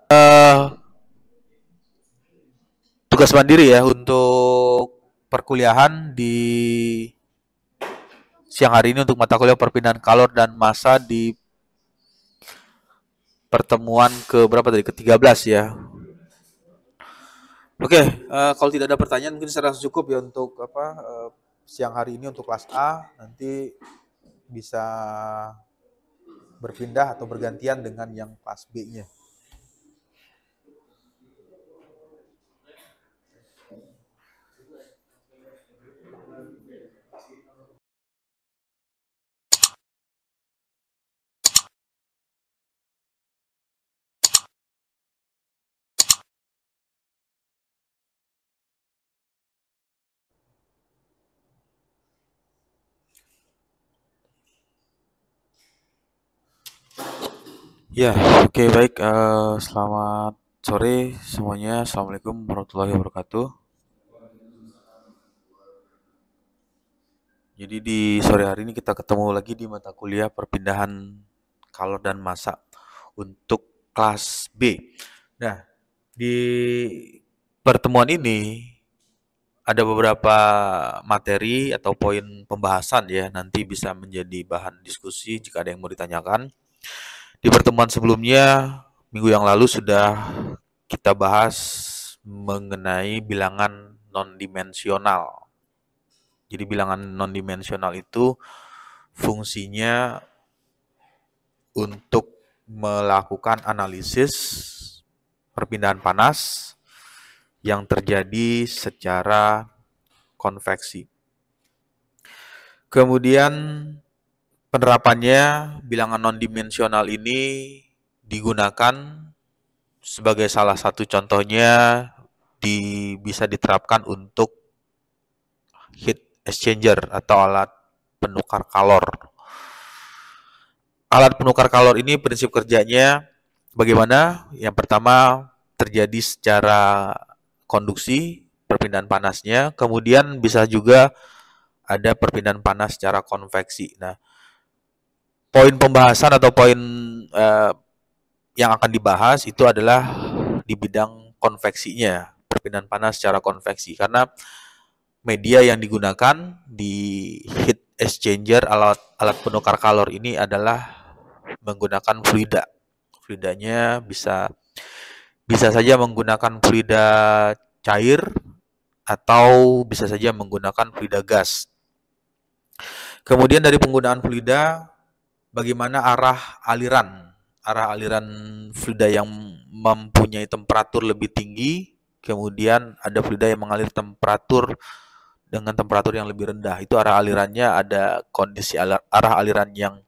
Speaker 2: Eh, tugas mandiri ya untuk perkuliahan di siang hari ini untuk mata kuliah perpindahan kalor dan massa di pertemuan ke berapa tadi? Ke-13 ya. Oke, kalau tidak ada pertanyaan mungkin saya rasa cukup ya untuk siang hari ini untuk kelas A. Nanti bisa berpindah atau bergantian dengan yang kelas B-nya. Ya, oke baik. Selamat sore semuanya. Assalamualaikum warahmatullahi wabarakatuh. Jadi di sore hari ini kita ketemu lagi di mata kuliah perpindahan kalor dan massa untuk kelas B. Nah, di pertemuan ini ada beberapa materi atau poin pembahasan ya, nanti bisa menjadi bahan diskusi jika ada yang mau ditanyakan. Di pertemuan sebelumnya, minggu yang lalu sudah kita bahas mengenai bilangan non-dimensional. Jadi bilangan non-dimensional itu fungsinya untuk melakukan analisis perpindahan panas yang terjadi secara konveksi. Kemudian penerapannya bilangan non-dimensional ini digunakan sebagai salah satu contohnya bisa diterapkan untuk heat exchanger atau alat penukar kalor. Alat penukar kalor ini prinsip kerjanya bagaimana? Yang pertama terjadi secara konduksi perpindahan panasnya, kemudian bisa juga ada perpindahan panas secara konveksi. Nah, poin pembahasan atau poin yang akan dibahas itu adalah di bidang konveksinya, perpindahan panas secara konveksi. Karena media yang digunakan di heat exchanger alat penukar kalor ini adalah menggunakan fluida. Fluidanya bisa saja menggunakan fluida cair atau bisa saja menggunakan fluida gas. Kemudian dari penggunaan fluida, bagaimana arah aliran fluida yang mempunyai temperatur lebih tinggi, kemudian ada fluida yang mengalir dengan temperatur yang lebih rendah. Itu arah alirannya ada kondisi arah aliran yang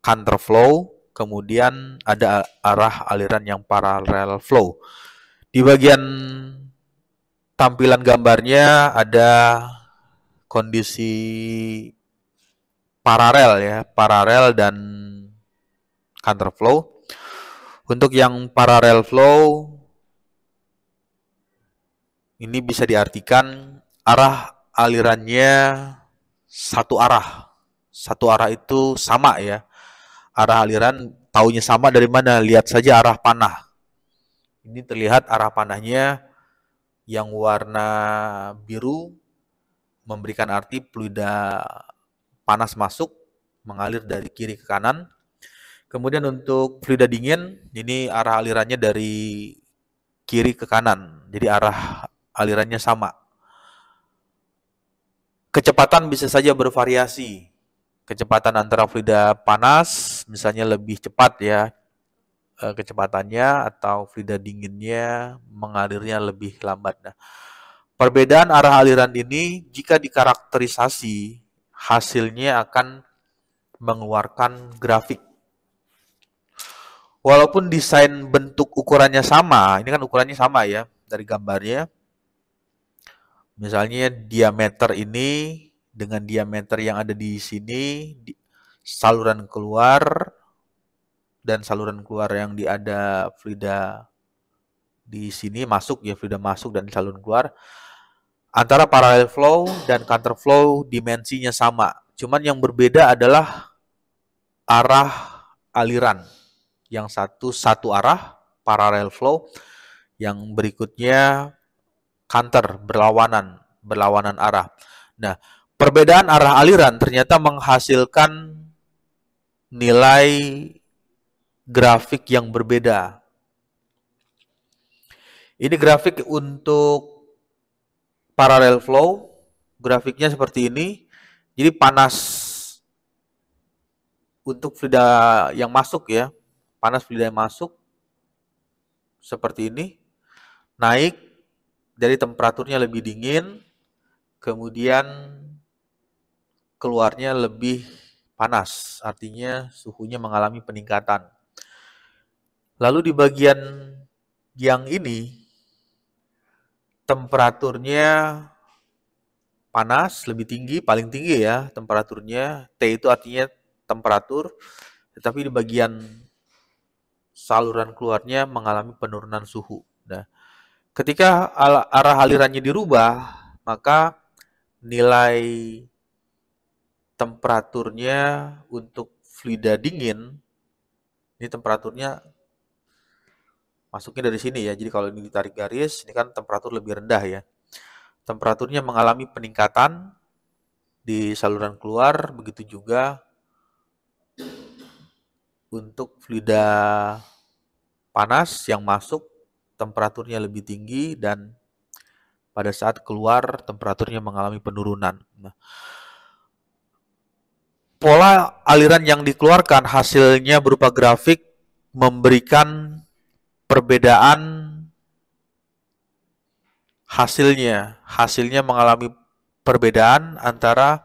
Speaker 2: counterflow, kemudian ada arah aliran yang parallel flow. Di bagian tampilan gambarnya ada kondisi paralel dan counterflow. Untuk yang parallel flow ini bisa diartikan arah alirannya satu arah. Satu arah itu sama ya. Arah aliran taunya sama dari mana? Lihat saja arah panah. Ini terlihat arah panahnya yang warna biru memberikan arti fluida panas masuk mengalir dari kiri ke kanan. Kemudian untuk fluida dingin, ini arah alirannya dari kiri ke kanan. Jadi arah alirannya sama. Kecepatan bisa saja bervariasi. kecepatan antara fluida panas misalnya lebih cepat ya kecepatannya, atau fluida dinginnya mengalirnya lebih lambat. Nah, perbedaan arah aliran ini jika dikarakterisasi hasilnya akan mengeluarkan grafik. Walaupun desain bentuk ukurannya sama, ini kan ukurannya sama ya dari gambarnya. Misalnya diameter ini dengan diameter yang ada di sini, saluran keluar dan saluran keluar yang ada fluida di sini masuk ya, fluida masuk dan saluran keluar. Antara parallel flow dan counter flow dimensinya sama. Cuman yang berbeda adalah arah aliran. Yang satu arah parallel flow, yang berikutnya counter, berlawanan arah. Nah, perbedaan arah aliran ternyata menghasilkan nilai grafik yang berbeda. Ini grafik untuk parallel flow, grafiknya seperti ini. Jadi panas untuk fluida yang masuk ya, panas fluida yang masuk seperti ini, naik dari temperaturnya lebih dingin, kemudian keluarnya lebih panas, artinya suhunya mengalami peningkatan. Lalu di bagian yang ini, temperaturnya panas, lebih tinggi, paling tinggi ya temperaturnya. T itu artinya temperatur, tetapi di bagian saluran keluarnya mengalami penurunan suhu. Nah, ketika arah alirannya dirubah, maka nilai temperaturnya untuk fluida dingin, ini temperaturnya masuknya dari sini ya. Jadi kalau ini ditarik garis, ini kan temperatur lebih rendah ya. Temperaturnya mengalami peningkatan di saluran keluar, begitu juga untuk fluida panas yang masuk temperaturnya lebih tinggi, dan pada saat keluar temperaturnya mengalami penurunan. Nah, pola aliran yang dikeluarkan hasilnya berupa grafik memberikan perbedaan hasilnya mengalami perbedaan antara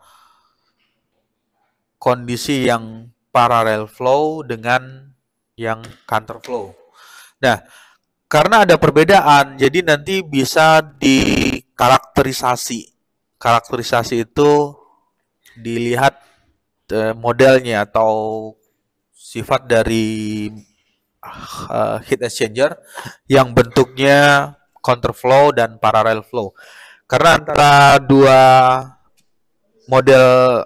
Speaker 2: kondisi yang parallel flow dengan yang counter flow. Nah, karena ada perbedaan, jadi nanti bisa dikarakterisasi. Karakterisasi itu dilihat modelnya atau sifat dari heat exchanger yang bentuknya counterflow dan parallel flow. Karena antara dua model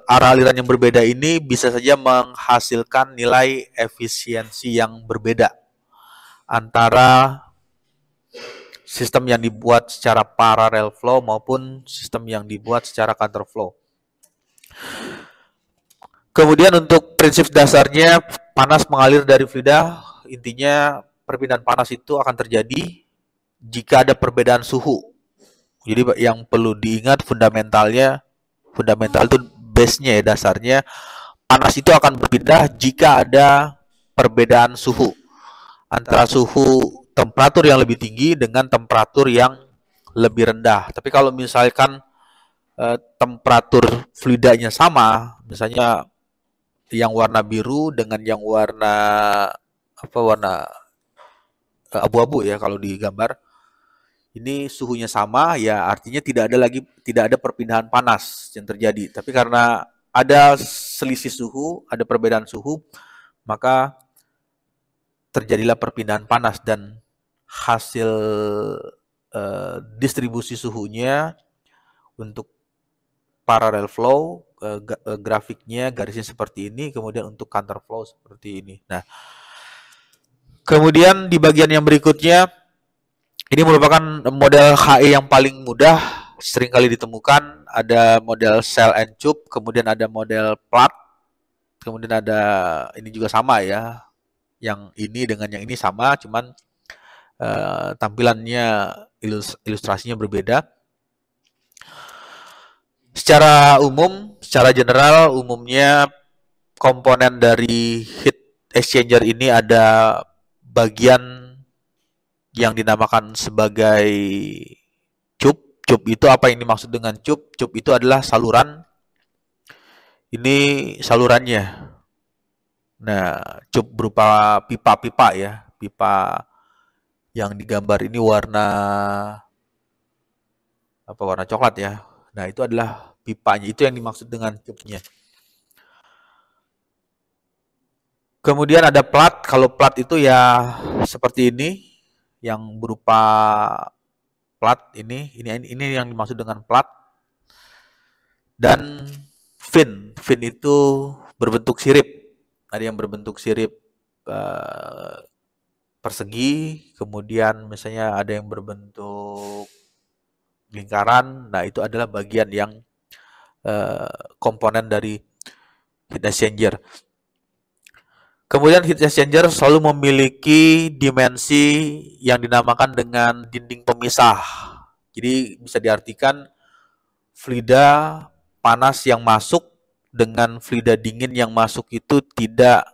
Speaker 2: arah aliran yang berbeda ini bisa saja menghasilkan nilai efisiensi yang berbeda antara sistem yang dibuat secara parallel flow maupun sistem yang dibuat secara counterflow. Kemudian untuk prinsip dasarnya, panas mengalir dari fluida, intinya perpindahan panas itu akan terjadi jika ada perbedaan suhu. Jadi yang perlu diingat fundamental itu base-nya ya, dasarnya panas itu akan berpindah jika ada perbedaan suhu antara suhu temperatur yang lebih tinggi dengan temperatur yang lebih rendah. Tapi kalau misalkan temperatur fluidanya sama, misalnya yang warna biru dengan yang warna abu-abu ya kalau di gambar, ini suhunya sama ya, artinya tidak ada perpindahan panas yang terjadi. Tapi karena ada selisih suhu, ada perbedaan suhu, maka terjadilah perpindahan panas, dan hasil distribusi suhunya untuk parallel flow grafiknya garisnya seperti ini, kemudian untuk counter flow seperti ini. Nah, kemudian di bagian yang berikutnya, ini merupakan model HE yang paling mudah, sering kali ditemukan. Ada model cell and tube, kemudian ada model plat, kemudian ada ini juga sama ya. Yang ini dengan yang ini sama, cuman tampilannya ilustrasinya berbeda. Secara general umumnya komponen dari heat exchanger ini ada bagian yang dinamakan sebagai cup. Cup itu apa yang dimaksud dengan cup? Cup itu adalah saluran. Ini salurannya. Nah, cup berupa pipa-pipa ya. Pipa yang digambar ini warna warna coklat ya. Nah, itu adalah pipanya. Itu yang dimaksud dengan cupnya. Kemudian ada plat. Kalau plat itu ya seperti ini, yang berupa plat ini yang dimaksud dengan plat. Dan fin itu berbentuk sirip. Ada yang berbentuk sirip persegi, kemudian misalnya ada yang berbentuk lingkaran. Nah, itu adalah bagian yang komponen dari heat exchanger. Kemudian heat exchanger selalu memiliki dimensi yang dinamakan dengan dinding pemisah. Jadi bisa diartikan fluida panas yang masuk dengan fluida dingin yang masuk itu tidak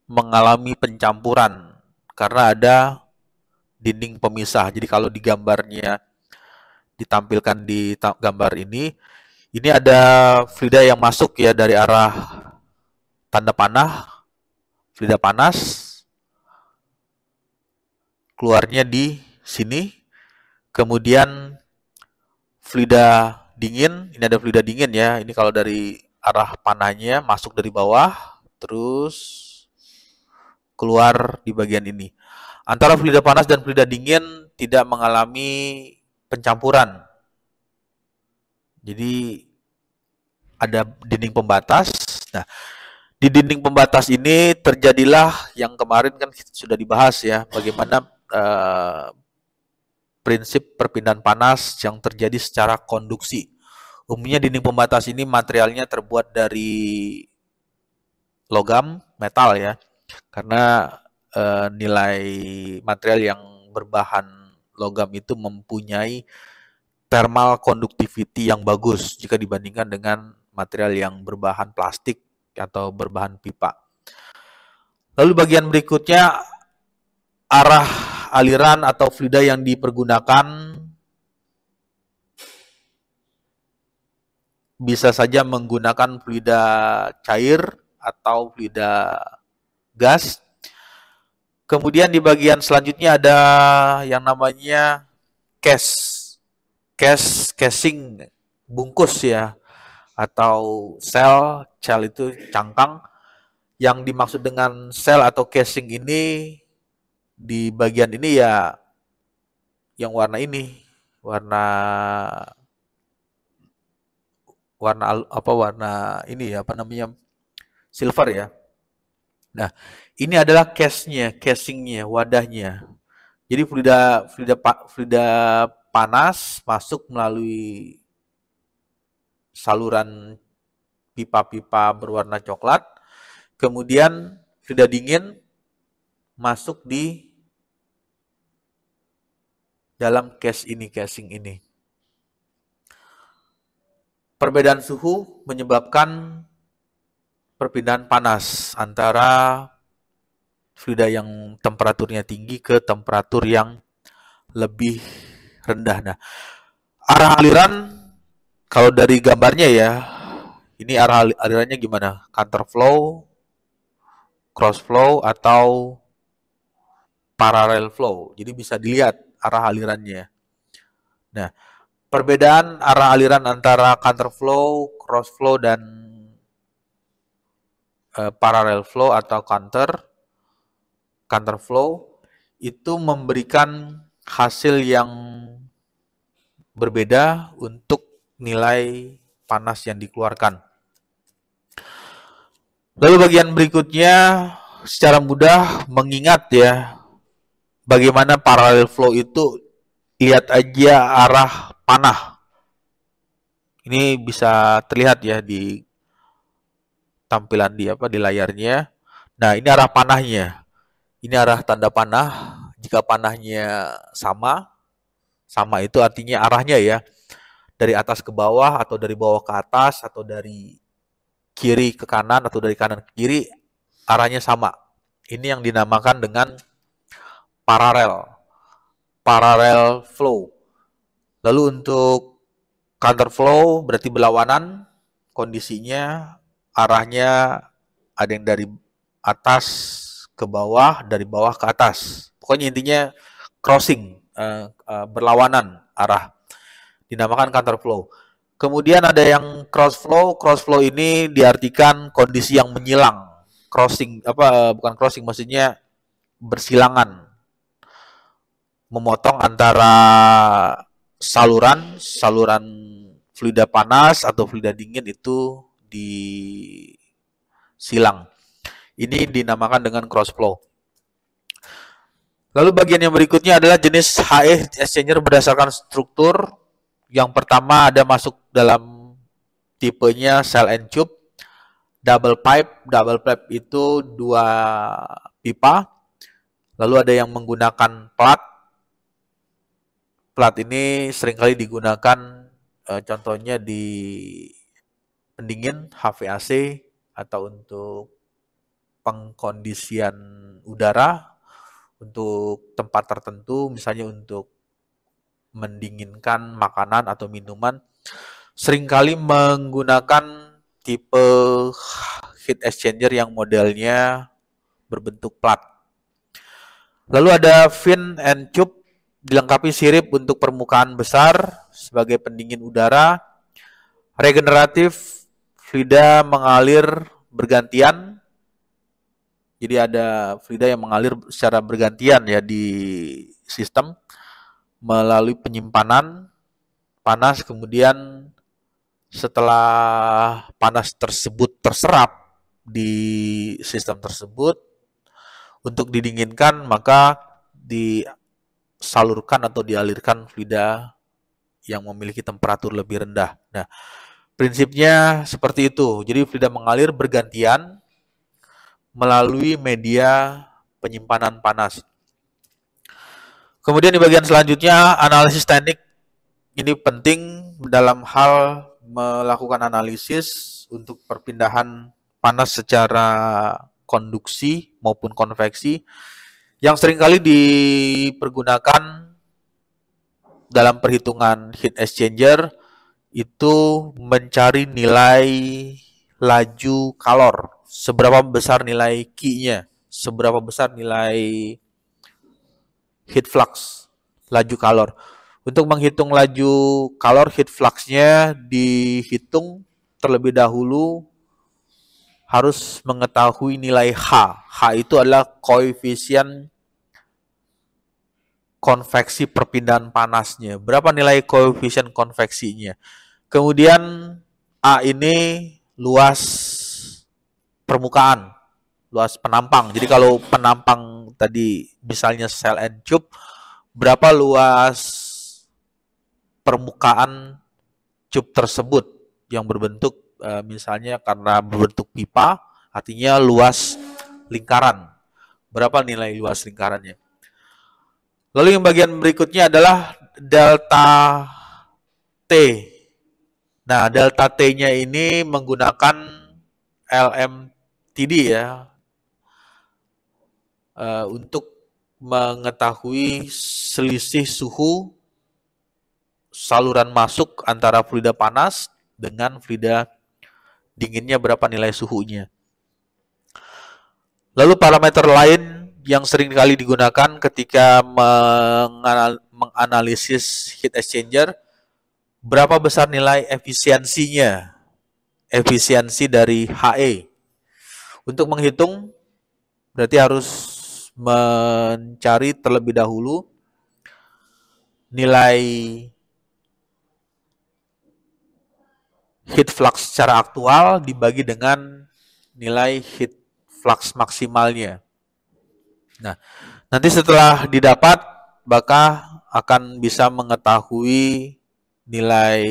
Speaker 2: mengalami pencampuran karena ada dinding pemisah. Jadi kalau di gambarnya ditampilkan di gambar ini ada fluida yang masuk ya dari arah tanda panah, fluida panas, keluarnya di sini. Kemudian fluida dingin, ini ada fluida dingin ya. Ini kalau dari arah panahnya masuk dari bawah, terus keluar di bagian ini. Antara fluida panas dan fluida dingin tidak mengalami pencampuran. Jadi ada dinding pembatas. Nah, di dinding pembatas ini terjadilah yang kemarin kan sudah dibahas ya, bagaimana prinsip perpindahan panas yang terjadi secara konduksi. Umumnya dinding pembatas ini materialnya terbuat dari logam, metal ya, karena nilai material yang berbahan logam itu mempunyai thermal conductivity yang bagus jika dibandingkan dengan material yang berbahan plastik atau berbahan pipa. Lalu bagian berikutnya, arah aliran atau fluida yang dipergunakan bisa saja menggunakan fluida cair atau fluida gas. Kemudian di bagian selanjutnya ada yang namanya casing bungkus ya, atau sel itu cangkang. Yang dimaksud dengan sel atau casing ini di bagian ini ya yang warna ini, warna ini ya, silver ya. Nah, ini adalah casingnya, wadahnya. Jadi fluida panas masuk melalui saluran pipa-pipa berwarna coklat. Kemudian fluida dingin masuk di dalam casing ini. Perbedaan suhu menyebabkan perpindahan panas antara fluida yang temperaturnya tinggi ke temperatur yang lebih rendah. Nah, arah aliran kalau dari gambarnya ya, ini arah alirannya gimana? Counterflow, crossflow, atau parallel flow. Jadi bisa dilihat arah alirannya. Nah, perbedaan arah aliran antara counterflow, crossflow, dan parallel flow atau counterflow itu memberikan hasil yang berbeda untuk nilai panas yang dikeluarkan. Lalu bagian berikutnya secara mudah mengingat ya bagaimana parallel flow itu, lihat aja arah panah. Ini bisa terlihat ya di tampilan di layarnya. Nah, ini arah panahnya. Ini arah tanda panah. Jika panahnya sama itu artinya arahnya ya dari atas ke bawah, atau dari bawah ke atas, atau dari kiri ke kanan atau dari kanan ke kiri arahnya sama. Ini yang dinamakan dengan parallel flow. Lalu untuk counter flow berarti berlawanan, kondisinya arahnya ada yang dari atas ke bawah, dari bawah ke atas. Pokoknya intinya crossing, berlawanan arah. Dinamakan counter flow. Kemudian ada yang cross flow. Cross flow ini diartikan kondisi yang menyilang. Crossing bukan crossing, maksudnya bersilangan. Memotong antara saluran fluida panas atau fluida dingin itu disilang. Ini dinamakan dengan cross flow. Lalu bagian yang berikutnya adalah jenis HE exchanger berdasarkan struktur. Yang pertama ada masuk dalam tipenya cell and tube, double pipe. Double pipe itu 2 pipa. Lalu ada yang menggunakan plat. Plat ini seringkali digunakan contohnya di pendingin HVAC atau untuk pengkondisian udara untuk tempat tertentu, misalnya untuk mendinginkan makanan atau minuman, seringkali menggunakan tipe heat exchanger yang modelnya berbentuk plat. Lalu ada fin and tube, dilengkapi sirip untuk permukaan besar sebagai pendingin udara. Regeneratif, fluida mengalir bergantian. Jadi ada fluida yang mengalir secara bergantian ya di sistem melalui penyimpanan panas, kemudian setelah panas tersebut terserap di sistem tersebut untuk didinginkan, maka disalurkan atau dialirkan fluida yang memiliki temperatur lebih rendah. Nah, prinsipnya seperti itu. Jadi fluida mengalir bergantian melalui media penyimpanan panas. Kemudian di bagian selanjutnya, analisis teknik. Ini penting dalam hal melakukan analisis untuk perpindahan panas secara konduksi maupun konveksi yang seringkali dipergunakan dalam perhitungan heat exchanger itu mencari nilai laju kalor. Seberapa besar nilai Q-nya, seberapa besar nilai heat flux, laju kalor. Untuk menghitung laju kalor heat flux-nya dihitung terlebih dahulu harus mengetahui nilai H. H itu adalah koefisien konveksi perpindahan panasnya. Berapa nilai koefisien konveksinya? Kemudian A ini luas permukaan, luas penampang. Jadi kalau penampang tadi misalnya cell and tube, berapa luas permukaan tube tersebut yang berbentuk misalnya karena berbentuk pipa, artinya luas lingkaran. Berapa nilai luas lingkarannya? Lalu yang bagian berikutnya adalah delta T. Nah, delta T-nya ini menggunakan LMTD ya, untuk mengetahui selisih suhu saluran masuk antara fluida panas dengan fluida dinginnya, berapa nilai suhunya. Lalu parameter lain yang sering kali digunakan ketika menganalisis heat exchanger, berapa besar nilai efisiensinya, efisiensi dari HE. Untuk menghitung berarti harus mencari terlebih dahulu nilai heat flux secara aktual dibagi dengan nilai heat flux maksimalnya. Nah, nanti setelah didapat, maka akan bisa mengetahui nilai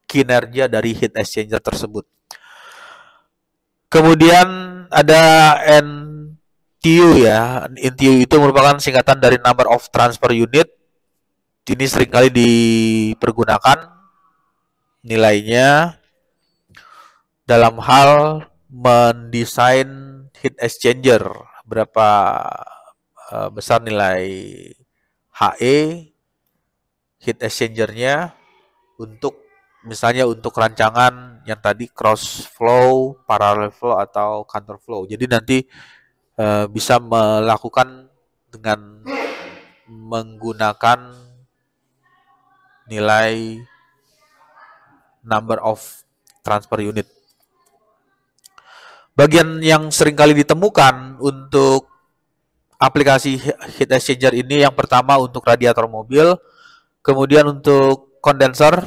Speaker 2: kinerja dari heat exchanger tersebut. Kemudian ada NTU ya. NTU itu merupakan singkatan dari number of transfer unit. Ini seringkali dipergunakan nilainya dalam hal mendesain heat exchanger, berapa besar nilai HE heat exchanger-nya untuk misalnya untuk rancangan yang tadi cross flow, parallel flow atau counter flow. Jadi nanti bisa melakukan dengan menggunakan nilai number of transfer unit. Bagian yang seringkali ditemukan untuk aplikasi heat exchanger ini yang pertama untuk radiator mobil, kemudian untuk kondenser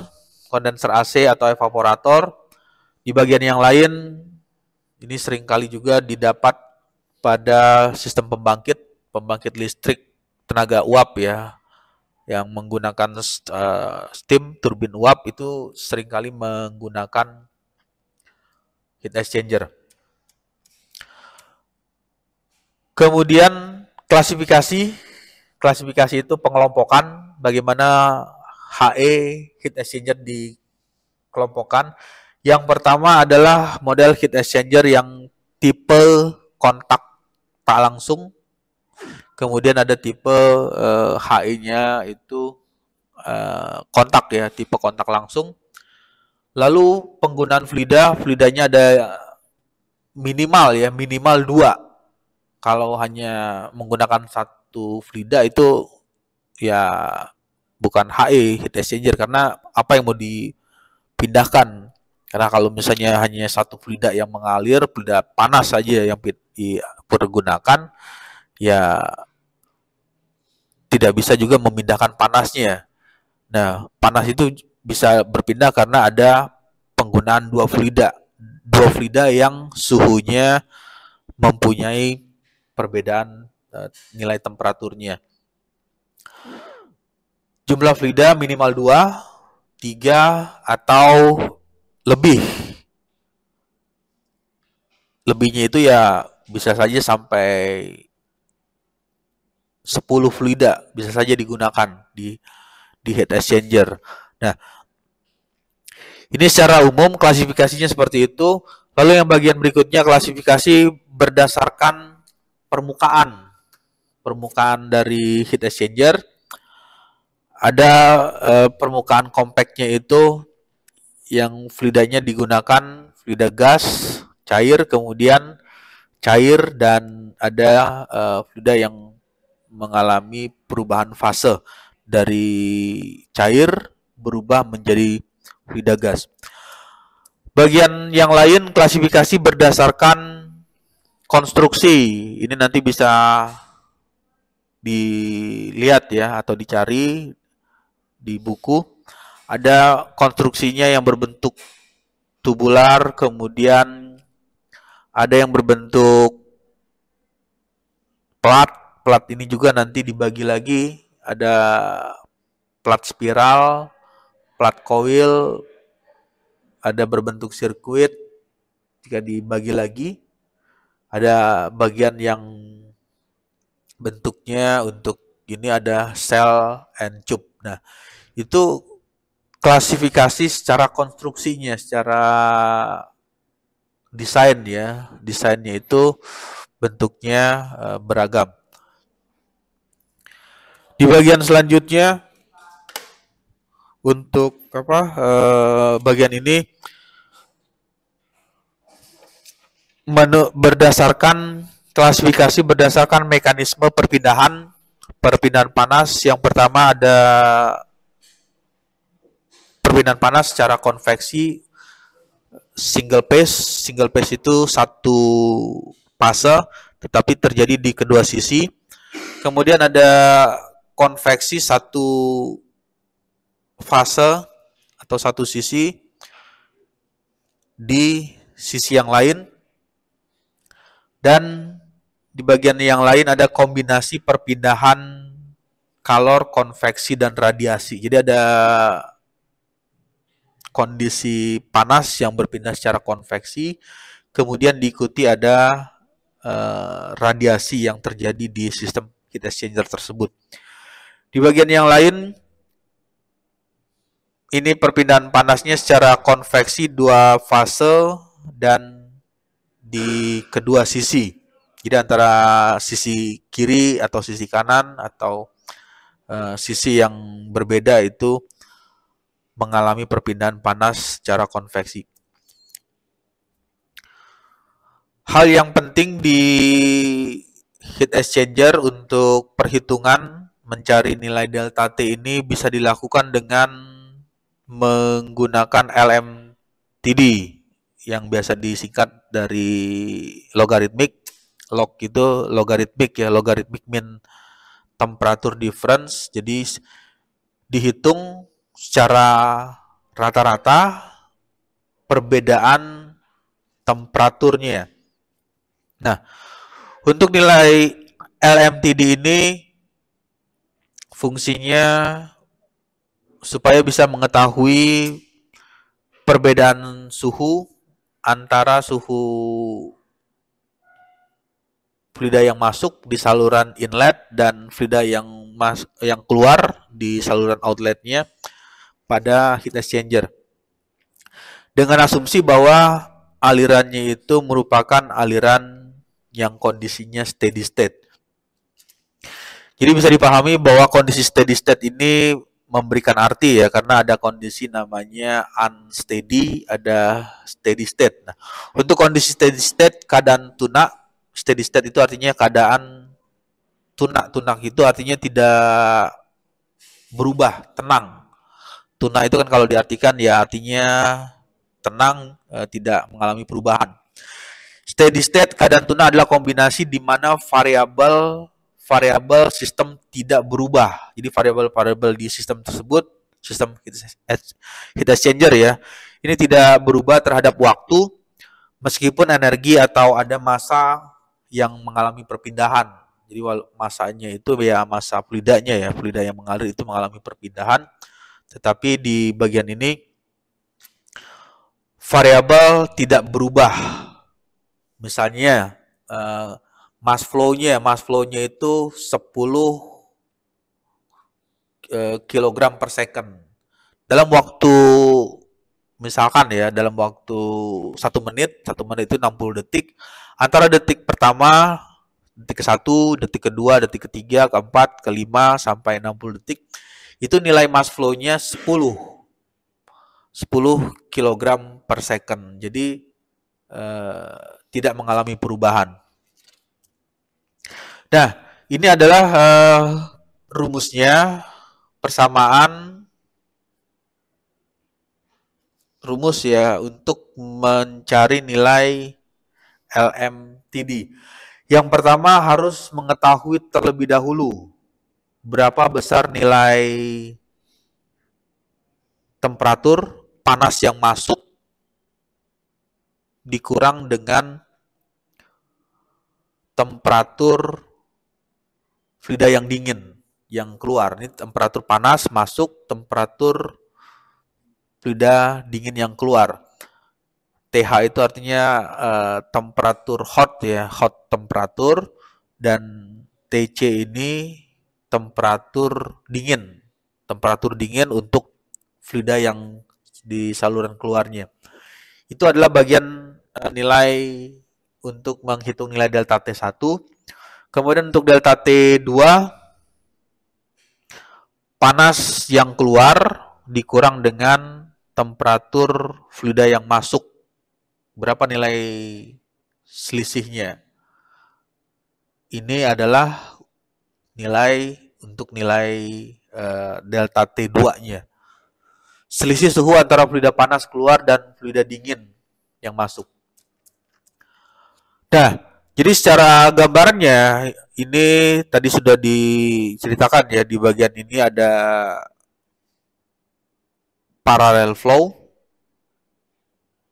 Speaker 2: AC atau evaporator. Di bagian yang lain ini seringkali juga didapat pada sistem pembangkit listrik tenaga uap ya, yang menggunakan steam turbin uap itu seringkali menggunakan heat exchanger. Kemudian klasifikasi itu pengelompokan, bagaimana HE heat exchanger dikelompokkan. Yang pertama adalah model heat exchanger yang tipe kontak tak langsung. Kemudian ada tipe HE-nya itu kontak ya, tipe kontak langsung. Lalu penggunaan fluidanya ada minimal 2. Kalau hanya menggunakan satu fluida itu ya bukan HE heat exchanger, karena apa yang mau dipindahkan. Karena kalau misalnya hanya satu fluida yang mengalir, fluida panas saja yang dipergunakan, ya tidak bisa juga memindahkan panasnya. Nah, panas itu bisa berpindah karena ada penggunaan dua fluida yang suhunya mempunyai perbedaan nilai temperaturnya. Jumlah fluida minimal 2, 3 atau lebih. Lebihnya itu ya bisa saja sampai 10 fluida bisa saja digunakan di heat exchanger. Nah, ini secara umum klasifikasinya seperti itu. Lalu yang bagian berikutnya klasifikasi berdasarkan permukaan dari heat exchanger. Ada permukaan compactnya itu yang fluidanya digunakan fluida gas, cair, kemudian cair, dan ada fluida yang mengalami perubahan fase dari cair berubah menjadi fluida gas. Bagian yang lain klasifikasi berdasarkan konstruksi. Ini nanti bisa dilihat ya atau dicari di buku. Ada konstruksinya yang berbentuk tubular, kemudian ada yang berbentuk plat. Plat ini juga nanti dibagi lagi, ada plat spiral, plat coil, ada berbentuk sirkuit. Jika dibagi lagi, ada bagian yang bentuknya untuk ini ada cell and tube. Nah, itu klasifikasi secara konstruksinya, secara desain ya. Desainnya itu bentuknya beragam. Di bagian selanjutnya untuk bagian ini berdasarkan klasifikasi berdasarkan mekanisme perpindahan panas. Yang pertama ada perpindahan panas secara konveksi single phase. Single phase itu satu fase tetapi terjadi di kedua sisi. Kemudian ada konveksi satu fase atau satu sisi di sisi yang lain, dan di bagian yang lain ada kombinasi perpindahan kalor, konveksi, dan radiasi. Jadi ada kondisi panas yang berpindah secara konveksi, kemudian diikuti ada radiasi yang terjadi di sistem heat exchanger tersebut. Di bagian yang lain, ini perpindahan panasnya secara konveksi dua fase dan di kedua sisi. Jadi antara sisi kiri atau sisi kanan atau sisi yang berbeda itu mengalami perpindahan panas secara konveksi. Hal yang penting di heat exchanger untuk perhitungan mencari nilai delta T ini bisa dilakukan dengan menggunakan LMTD yang biasa disingkat dari logarithmic. Log itu logarithmic ya, logarithmic mean temperature difference. Jadi dihitung secara rata-rata perbedaan temperaturnya. Nah, untuk nilai LMTD ini fungsinya supaya bisa mengetahui perbedaan suhu antara suhu fluida yang masuk di saluran inlet dan fluida yang keluar di saluran outletnya pada heat exchanger. Dengan asumsi bahwa alirannya itu merupakan aliran yang kondisinya steady state. Jadi bisa dipahami bahwa kondisi steady state ini memberikan arti ya, karena ada kondisi namanya unsteady, ada steady state. Nah, untuk kondisi steady state, keadaan tunak, steady state itu artinya keadaan tunak itu artinya tidak berubah, tenang. Tunak itu kan kalau diartikan ya artinya tenang, tidak mengalami perubahan. Steady state keadaan tunak adalah kombinasi di mana variabel sistem tidak berubah. Jadi variabel di sistem tersebut, sistem heat exchanger ya, ini tidak berubah terhadap waktu meskipun energi atau ada massa yang mengalami perpindahan. Jadi masanya itu ya massa fluidanya ya, fluida yang mengalir itu mengalami perpindahan. Tetapi di bagian ini variabel tidak berubah. Misalnya mass flow-nya itu 10 kg per second. Dalam waktu misalkan ya, dalam waktu 1 menit itu 60 detik. Antara detik pertama, detik ke-1, detik kedua, detik ketiga, keempat, kelima sampai 60 detik. Itu nilai mass flow-nya 10 kg per second. Jadi tidak mengalami perubahan. Nah, ini adalah rumusnya, persamaan rumus ya untuk mencari nilai LMTD. Yang pertama harus mengetahui terlebih dahulu berapa besar nilai temperatur panas yang masuk dikurang dengan temperatur fluida yang dingin yang keluar. Ini temperatur panas masuk, temperatur fluida dingin yang keluar. TH itu artinya temperatur hot ya, hot temperatur, dan TC ini temperatur dingin untuk fluida yang di saluran keluarnya. Itu adalah bagian nilai untuk menghitung nilai delta T1. Kemudian untuk delta T2, panas yang keluar dikurang dengan temperatur fluida yang masuk. Berapa nilai selisihnya? Ini adalah nilai untuk nilai delta T2-nya. Selisih suhu antara fluida panas keluar dan fluida dingin yang masuk. Nah, jadi secara gambarannya ini tadi sudah diceritakan ya, di bagian ini ada parallel flow,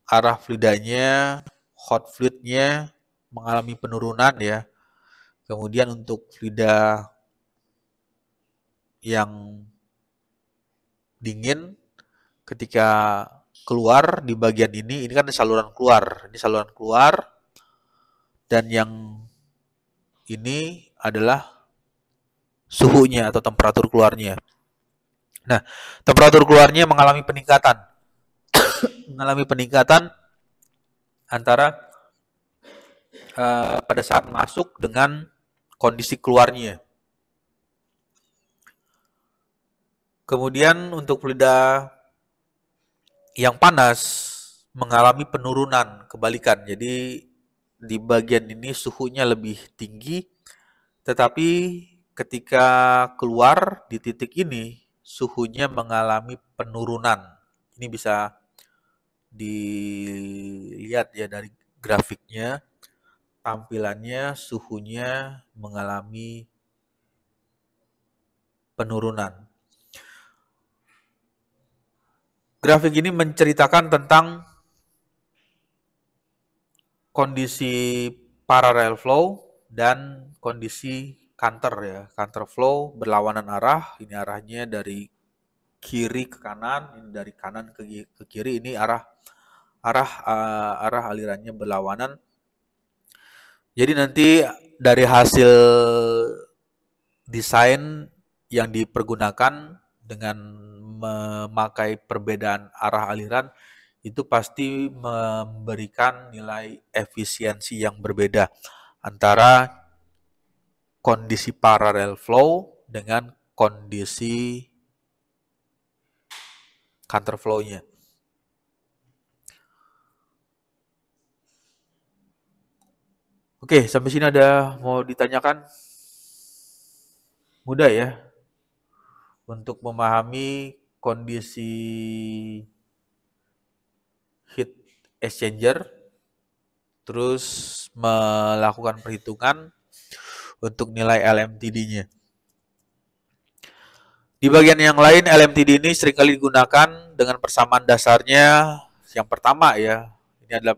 Speaker 2: arah fluidanya, hot fluidnya mengalami penurunan ya. Kemudian untuk fluida yang dingin ketika keluar di bagian ini kan saluran keluar. Ini saluran keluar, dan yang ini adalah suhunya atau temperatur keluarnya. Nah, temperatur keluarnya mengalami peningkatan. antara pada saat masuk dengan kondisi keluarnya. Kemudian untuk fluida yang panas mengalami penurunan, kebalikan. Jadi di bagian ini suhunya lebih tinggi, tetapi ketika keluar di titik ini suhunya mengalami penurunan. Ini bisa dilihat ya dari grafiknya, tampilannya suhunya mengalami penurunan. Grafik ini menceritakan tentang kondisi parallel flow dan kondisi counter ya. Counter flow berlawanan arah, ini arahnya dari kiri ke kanan, ini dari kanan ke kiri, ini arah alirannya berlawanan. Jadi nanti dari hasil desain yang dipergunakan dengan memakai perbedaan arah aliran itu pasti memberikan nilai efisiensi yang berbeda antara kondisi parallel flow dengan kondisi counter flow-nya. Oke, sampai sini ada mau ditanyakan? Mudah ya untuk memahami kondisi heat exchanger, terus melakukan perhitungan untuk nilai LMTD-nya. Di bagian yang lain, LMTD ini seringkali digunakan dengan persamaan dasarnya. Yang pertama ya, ini adalah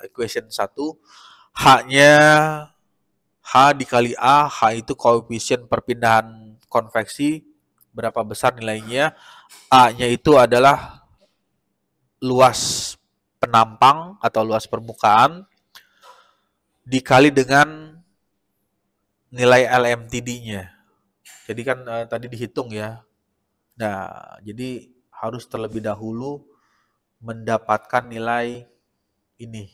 Speaker 2: equation 1. H-nya H dikali A, H itu koefisien perpindahan konveksi, berapa besar nilainya. A-nya itu adalah luas penampang atau luas permukaan, dikali dengan nilai LMTD-nya. Jadi kan tadi dihitung ya. Nah, jadi harus terlebih dahulu mendapatkan nilai ini,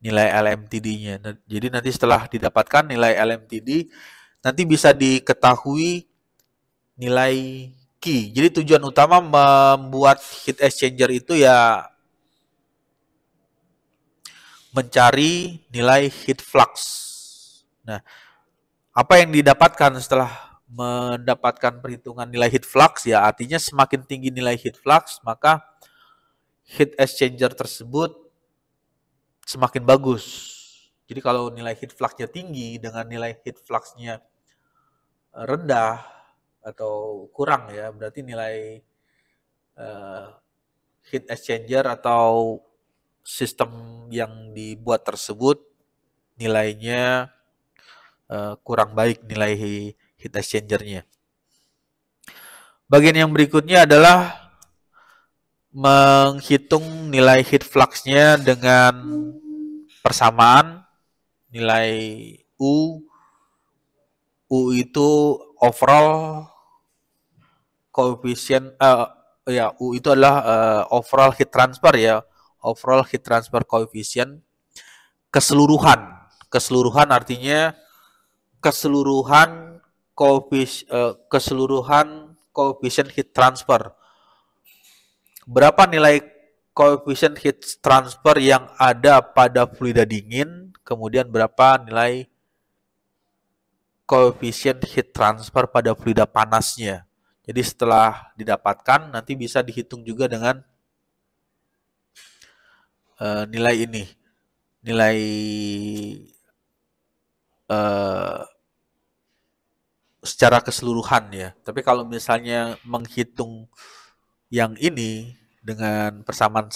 Speaker 2: nilai LMTD-nya. Jadi nanti setelah didapatkan nilai LMTD, nanti bisa diketahui nilai Q. Jadi tujuan utama membuat heat exchanger itu ya mencari nilai heat flux. Nah, apa yang didapatkan setelah mendapatkan perhitungan nilai heat flux ya artinya semakin tinggi nilai heat flux maka heat exchanger tersebut semakin bagus. Jadi kalau nilai heat flux-nya tinggi dengan nilai heat flux-nya rendah atau kurang ya berarti nilai heat exchanger atau sistem yang dibuat tersebut nilainya kurang baik nilai heat exchanger-nya. Bagian yang berikutnya adalah menghitung nilai heat flux-nya dengan persamaan nilai U. U itu overall koefisien U itu adalah overall heat transfer ya. Overall heat transfer coefficient keseluruhan. Keseluruhan artinya keseluruhan koefisien heat transfer. Berapa nilai koefisien heat transfer yang ada pada fluida dingin, kemudian berapa nilai koefisien heat transfer pada fluida panasnya. Jadi setelah didapatkan nanti bisa dihitung juga dengan nilai ini. Nilai secara keseluruhan ya. Tapi kalau misalnya menghitung yang ini dengan persamaan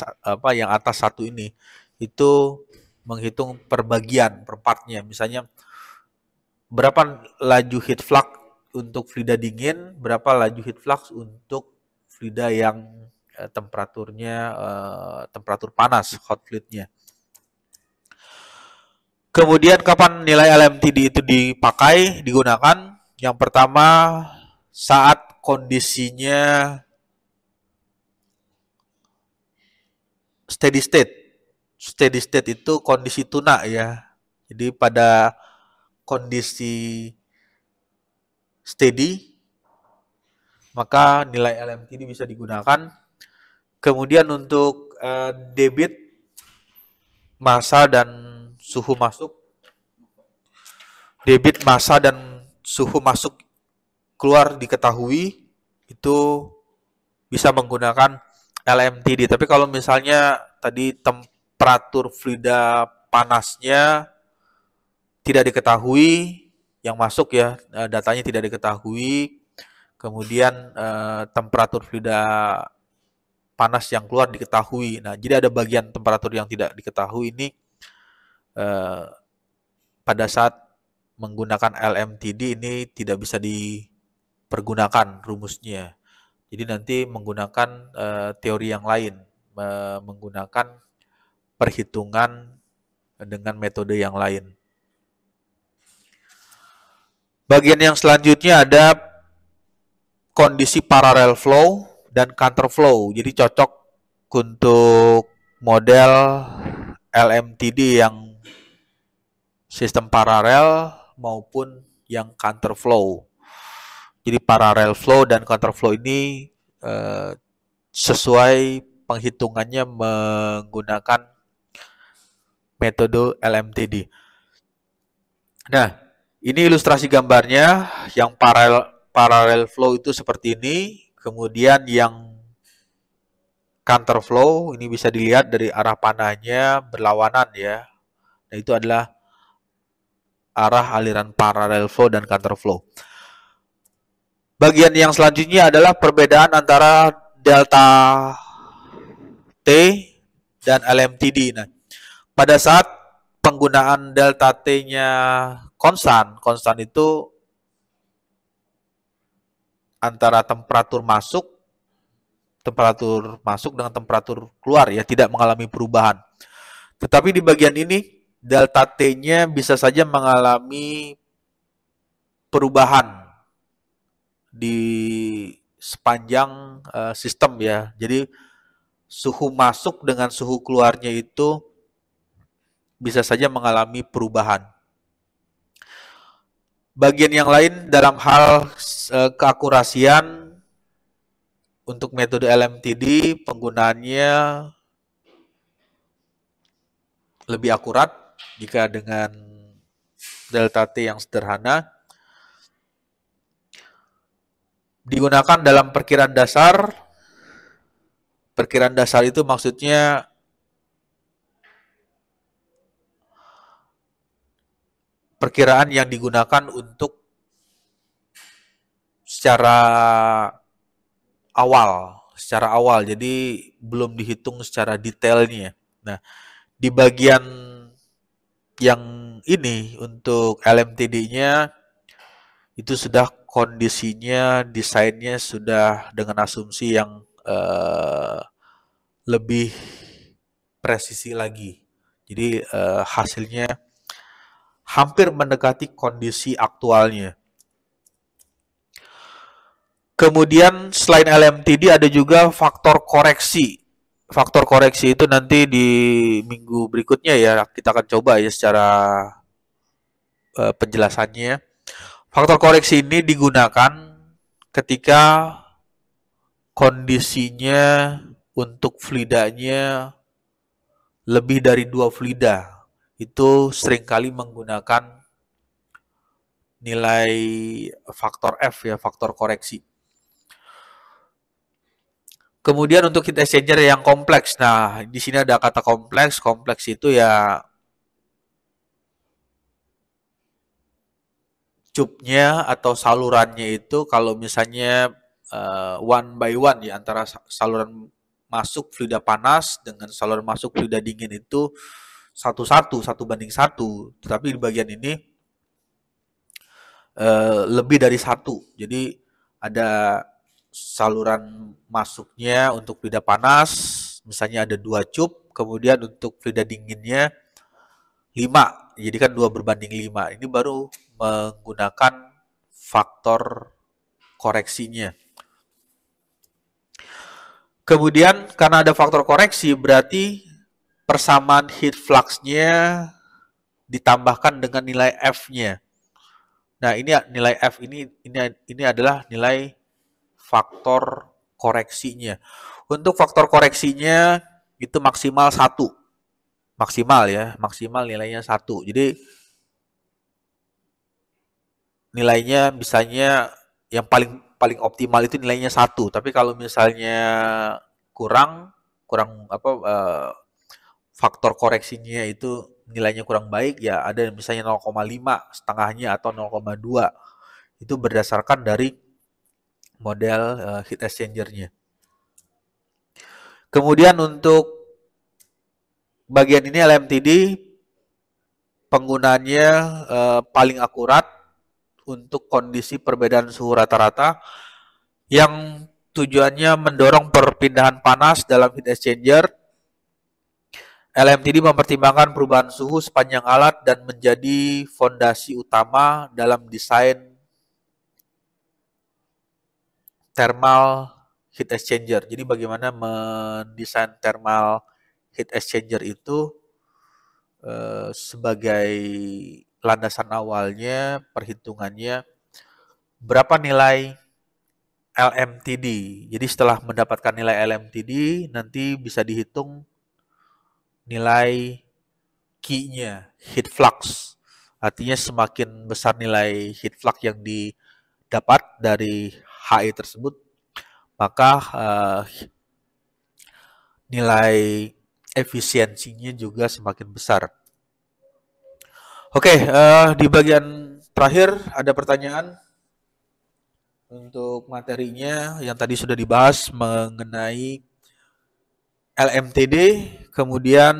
Speaker 2: yang atas satu ini itu menghitung perbagian per partnya. Misalnya berapa laju heat flux untuk fluida dingin, berapa laju heat flux untuk fluida yang temperaturnya temperatur panas, hot fluidnya. Kemudian kapan nilai LMTD itu digunakan? Yang pertama saat kondisinya steady state. steady state itu kondisi tuna ya. Jadi pada kondisi steady maka nilai LMTD bisa digunakan. Kemudian untuk debit massa dan suhu masuk, debit massa dan suhu masuk keluar diketahui, itu bisa menggunakan LMTD. Tapi kalau misalnya tadi temperatur fluida panasnya tidak diketahui, yang masuk ya datanya tidak diketahui, kemudian temperatur fluida panas yang keluar diketahui. Nah, jadi ada bagian temperatur yang tidak diketahui ini pada saat menggunakan LMTD ini tidak bisa dipergunakan rumusnya. Jadi nanti menggunakan teori yang lain, menggunakan perhitungan dengan metode yang lain. Bagian yang selanjutnya ada kondisi parallel flow dan counter flow. Jadi cocok untuk model LMTD yang sistem paralel maupun yang counter flow. Jadi parallel flow dan counter flow ini sesuai penghitungannya menggunakan metode LMTD. Nah, ini ilustrasi gambarnya. Yang parallel flow itu seperti ini. Kemudian yang counter flow ini bisa dilihat dari arah panahnya berlawanan ya. Nah, itu adalah arah aliran parallel flow dan counter flow. Bagian yang selanjutnya adalah perbedaan antara delta T dan LMTD. Nah, pada saat penggunaan delta T-nya konstan itu antara temperatur masuk dengan temperatur keluar ya, tidak mengalami perubahan. Tetapi di bagian ini delta T-nya bisa saja mengalami perubahan di sepanjang sistem ya. Jadi suhu masuk dengan suhu keluarnya itu bisa saja mengalami perubahan. Bagian yang lain dalam hal keakurasian untuk metode LMTD penggunaannya lebih akurat jika dengan delta T yang sederhana. Digunakan dalam perkiraan dasar. Perkiraan dasar itu maksudnya perkiraan yang digunakan untuk secara awal. Jadi belum dihitung secara detailnya. Nah, di bagian yang ini untuk LMTD-nya itu sudah kondisinya, desainnya sudah dengan asumsi yang lebih presisi lagi. Jadi hasilnya hampir mendekati kondisi aktualnya. Kemudian selain LMTD ada juga faktor koreksi. Faktor koreksi itu nanti di minggu berikutnya ya kita akan coba ya secara penjelasannya. Faktor koreksi ini digunakan ketika kondisinya untuk fluidanya lebih dari 2 fluida. Itu seringkali menggunakan nilai faktor F ya, faktor koreksi. Kemudian untuk heat exchanger yang kompleks. Nah, di sini ada kata kompleks. Kompleks itu ya cupnya atau salurannya itu kalau misalnya one by one ya antara saluran masuk fluida panas dengan saluran masuk fluida dingin itu satu banding satu. Tetapi di bagian ini lebih dari satu. Jadi ada saluran masuknya untuk fluida panas, misalnya ada 2 cup, kemudian untuk fluida dinginnya 5. Jadi kan 2 berbanding 5. Ini baru menggunakan faktor koreksinya. Kemudian karena ada faktor koreksi berarti persamaan heat flux-nya ditambahkan dengan nilai F-nya. Nah, ini nilai F ini adalah nilai faktor koreksinya. Untuk faktor koreksinya itu maksimal 1. Maksimal ya, maksimal nilainya 1. Jadi nilainya misalnya yang paling optimal itu nilainya 1. Tapi kalau misalnya kurang faktor koreksinya itu nilainya kurang baik, ya ada misalnya 0,5, setengahnya atau 0,2. Itu berdasarkan dari model heat exchanger-nya. Kemudian untuk bagian ini LMTD penggunaannya paling akurat untuk kondisi perbedaan suhu rata-rata yang tujuannya mendorong perpindahan panas dalam heat exchanger. LMTD mempertimbangkan perubahan suhu sepanjang alat dan menjadi fondasi utama dalam desain thermal heat exchanger. Jadi bagaimana mendesain thermal heat exchanger itu sebagai landasan awalnya, perhitungannya berapa nilai LMTD. Jadi setelah mendapatkan nilai LMTD, nanti bisa dihitung nilai Q-nya, heat flux. Artinya semakin besar nilai heat flux yang didapat dari HE tersebut, maka nilai efisiensinya juga semakin besar. Oke, di bagian terakhir ada pertanyaan untuk materinya yang tadi sudah dibahas mengenai LMTD, kemudian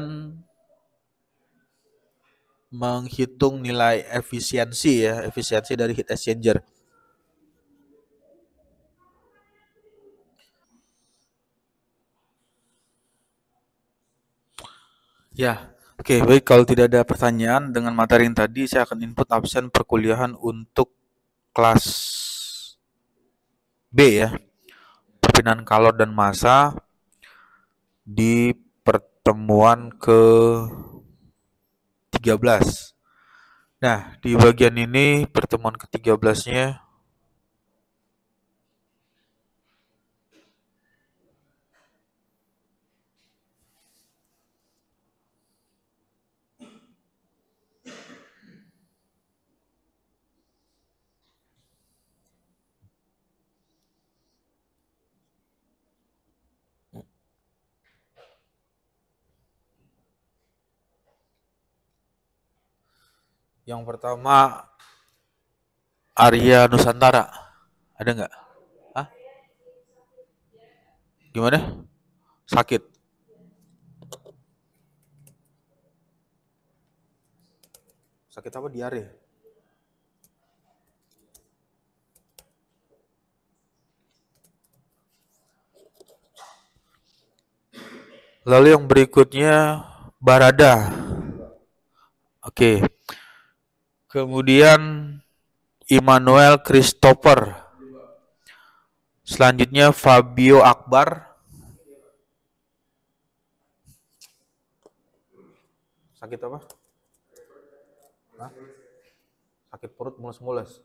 Speaker 2: menghitung nilai efisiensi dari heat exchanger. Ya, oke, baik. Kalau tidak ada pertanyaan dengan materi yang tadi, saya akan input absen perkuliahan untuk kelas B ya, perpindahan kalor dan massa di pertemuan ke-13. Nah, di bagian ini pertemuan ke-13-nya yang pertama Arya Nusantara. Ada nggak? Hah? Gimana? Sakit? Sakit apa? Diare? Lalu yang berikutnya Barada. Oke. Kemudian Immanuel Christopher. Selanjutnya Fabio Akbar. Sakit apa? Hah? Sakit perut mulus-mulus.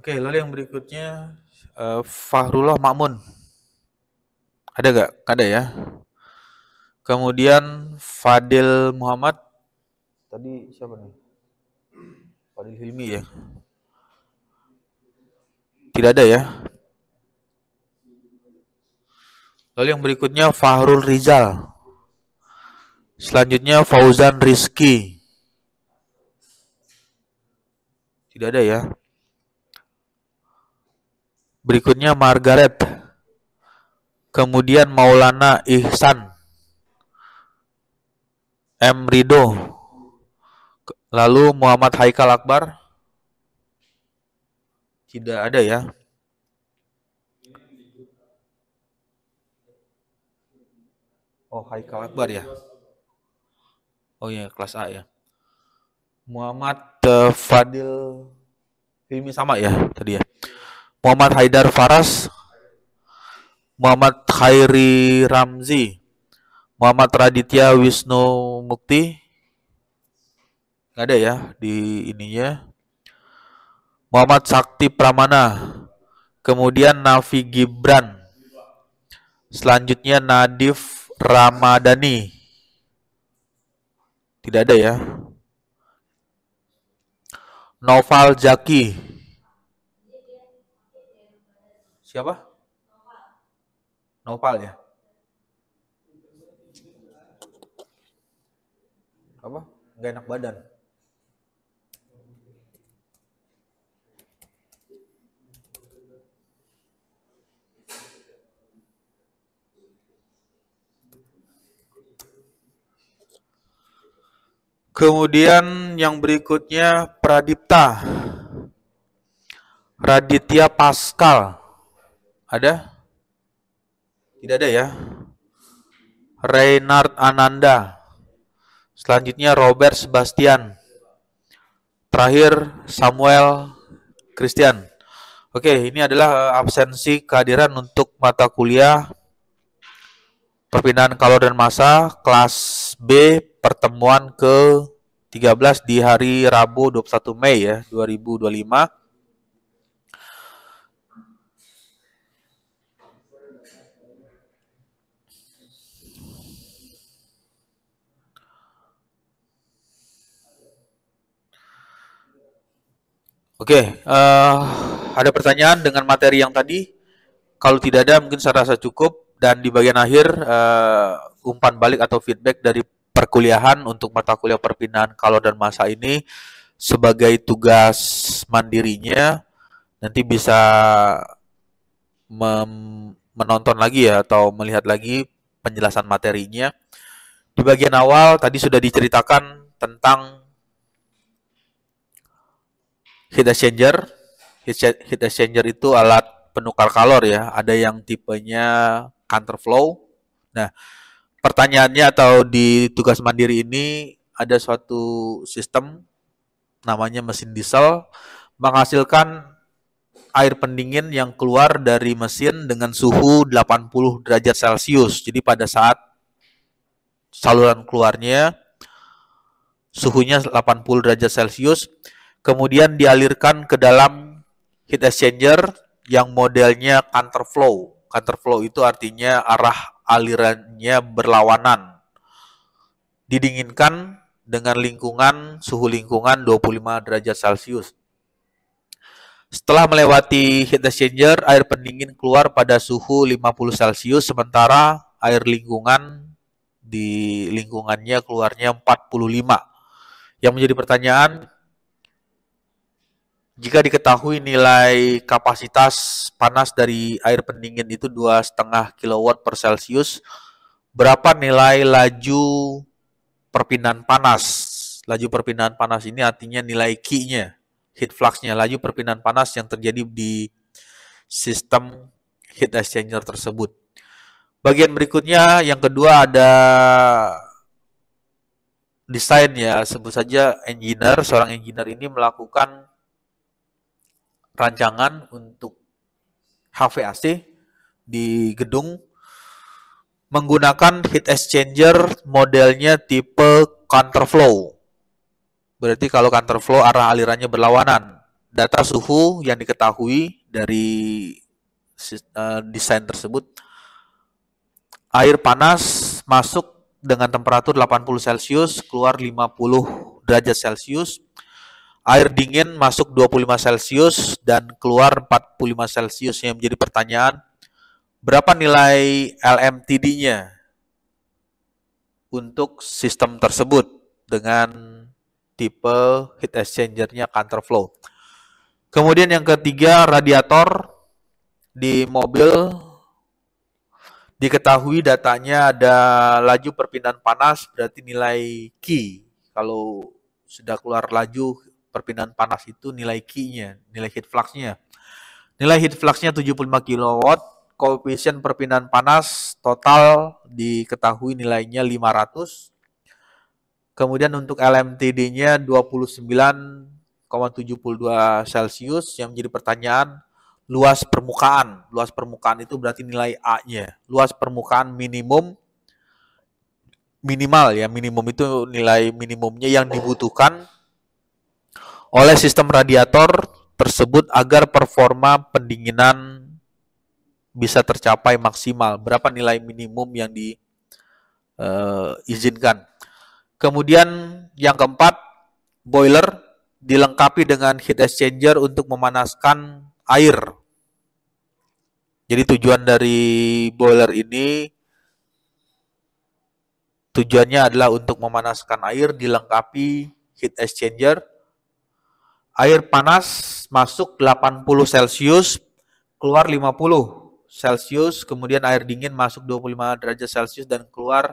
Speaker 2: Oke, lalu yang berikutnya Fahrullah Makmun. Ada nggak? Ada ya. Kemudian Fadil Muhammad. Tadi siapa nih? Fadil Hilmi ya. Tidak ada ya. Lalu yang berikutnya Fahrul Rizal. Selanjutnya Fauzan Rizky. Tidak ada ya. Berikutnya Margaret. kemudian Maulana Ihsan M. Rido, lalu Muhammad Haikal Akbar, tidak ada ya. Oh, Haikal Akbar ya. Oh iya, kelas A ya. Muhammad Fadil Hilmi sama ya tadi ya. Muhammad Haidar Faras, Muhammad Khairi Ramzi, Muhammad Raditya Wisnu Mukti, nggak ada ya di ininya. Muhammad Sakti Pramana, kemudian Nafi Gibran, selanjutnya Nadif Ramadhani, tidak ada ya. Noval Zaki, siapa? Noval ya. Apa? Nggak enak badan. Kemudian yang berikutnya Pradipta, Raditya Pascal, ada? Tidak ada ya. Reynard Ananda, selanjutnya Robert Sebastian, terakhir Samuel Christian. Oke, ini adalah absensi kehadiran untuk mata kuliah perpindahan kalor dan massa kelas B pertemuan ke-13 di hari Rabu 21 Mei ya 2025. Oke, ada pertanyaan dengan materi yang tadi? Kalau tidak ada, mungkin saya rasa cukup. Dan di bagian akhir, umpan balik atau feedback dari perkuliahan untuk mata kuliah perpindahan kalor dan massa ini sebagai tugas mandirinya, nanti bisa menonton lagi ya atau melihat lagi penjelasan materinya. Di bagian awal tadi sudah diceritakan tentang heat exchanger. Heat exchanger itu alat penukar kalor ya. Ada yang tipenya counterflow. Nah, pertanyaannya atau di tugas mandiri ini ada suatu sistem namanya mesin diesel menghasilkan air pendingin yang keluar dari mesin dengan suhu 80 derajat Celcius. Jadi pada saat saluran keluarnya suhunya 80 derajat Celcius, kemudian dialirkan ke dalam heat exchanger yang modelnya counterflow. Counterflow itu artinya arah alirannya berlawanan. Didinginkan dengan suhu lingkungan 25 derajat Celcius. Setelah melewati heat exchanger, air pendingin keluar pada suhu 50 Celcius, sementara air lingkungan di lingkungannya keluarnya 45. Yang menjadi pertanyaan, jika diketahui nilai kapasitas panas dari air pendingin itu 2,5 kW per Celcius, berapa nilai laju perpindahan panas? Laju perpindahan panas ini artinya nilai Q-nya, heat flux-nya, laju perpindahan panas yang terjadi di sistem heat exchanger tersebut. Bagian berikutnya, yang kedua ada desain ya, sebut saja engineer. Seorang engineer ini melakukan rancangan untuk HVAC di gedung menggunakan heat exchanger modelnya tipe counterflow. Berarti kalau counterflow arah alirannya berlawanan. Data suhu yang diketahui dari desain tersebut, air panas masuk dengan temperatur 80 Celcius, keluar 50 derajat Celcius. Air dingin masuk 25 Celcius dan keluar 45 Celcius. Yang menjadi pertanyaan, berapa nilai LMTD-nya untuk sistem tersebut dengan tipe heat exchanger-nya counterflow. Kemudian yang ketiga, radiator di mobil Diketahui datanya ada laju perpindahan panas, berarti nilai Q. Kalau sudah keluar laju perpindahan panas itu nilai Q-nya, nilai heat flux-nya. Nilai heat flux-nya 75 kW, koefisien perpindahan panas total diketahui nilainya 500. Kemudian untuk LMTD-nya 29,72 Celcius, yang menjadi pertanyaan luas permukaan. Luas permukaan itu berarti nilai A-nya. Luas permukaan minimal ya, minimum itu nilai minimumnya yang dibutuhkan oleh sistem radiator tersebut agar performa pendinginan bisa tercapai maksimal. Berapa nilai minimum yang diizinkan. Kemudian yang keempat, boiler dilengkapi dengan heat exchanger untuk memanaskan air. Jadi tujuan dari boiler ini tujuannya adalah untuk memanaskan air, dilengkapi heat exchanger. Air panas masuk 80 Celcius, keluar 50 Celcius, kemudian air dingin masuk 25 derajat Celcius dan keluar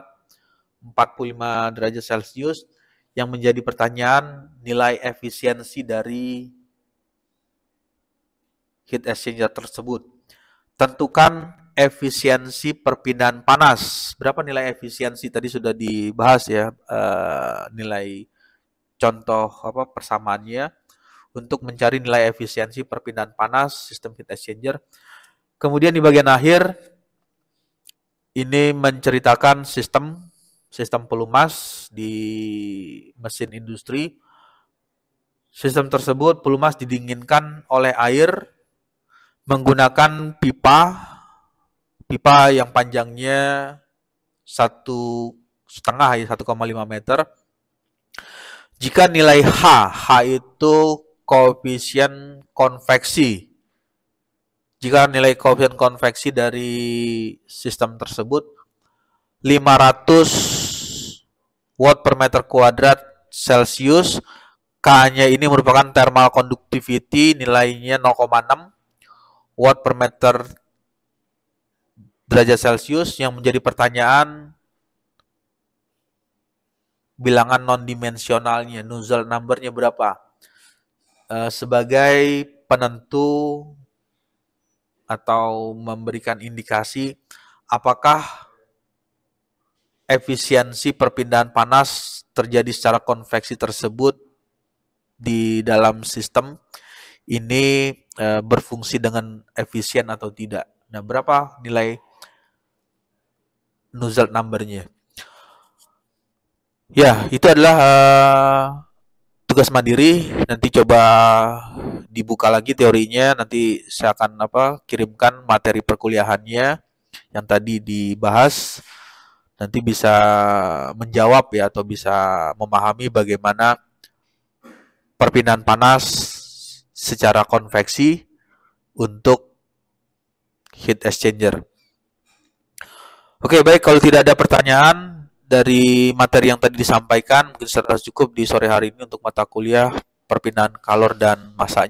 Speaker 2: 45 derajat Celcius. Yang menjadi pertanyaan nilai efisiensi dari heat exchanger tersebut. Tentukan efisiensi perpindahan panas. Berapa nilai efisiensi tadi sudah dibahas ya, nilai contoh persamaannya untuk mencari nilai efisiensi perpindahan panas sistem heat exchanger. Kemudian di bagian akhir ini menceritakan sistem pelumas di mesin industri. Sistem tersebut pelumas didinginkan oleh air menggunakan pipa yang panjangnya 1,5 ya, 1,5 meter. Jika nilai H itu koefisien konveksi. Jika nilai koefisien konveksi dari sistem tersebut 500 watt per meter kuadrat Celcius, K-nya ini merupakan thermal conductivity, nilainya 0,6 watt per meter derajat Celcius. Yang menjadi pertanyaan bilangan non-dimensionalnya, nozzle number-nya berapa? Sebagai penentu atau memberikan indikasi apakah efisiensi perpindahan panas terjadi secara konveksi tersebut di dalam sistem ini berfungsi dengan efisien atau tidak. Nah, berapa nilai nozzle number-nya? Ya, itu adalah tugas mandiri. Nanti coba dibuka lagi teorinya. Nanti saya akan kirimkan materi perkuliahannya yang tadi dibahas. Nanti bisa menjawab ya, atau bisa memahami bagaimana perpindahan panas secara konveksi untuk heat exchanger. Oke, baik, kalau tidak ada pertanyaan dari materi yang tadi disampaikan, mungkin sudah cukup di sore hari ini untuk mata kuliah perpindahan kalor dan massa.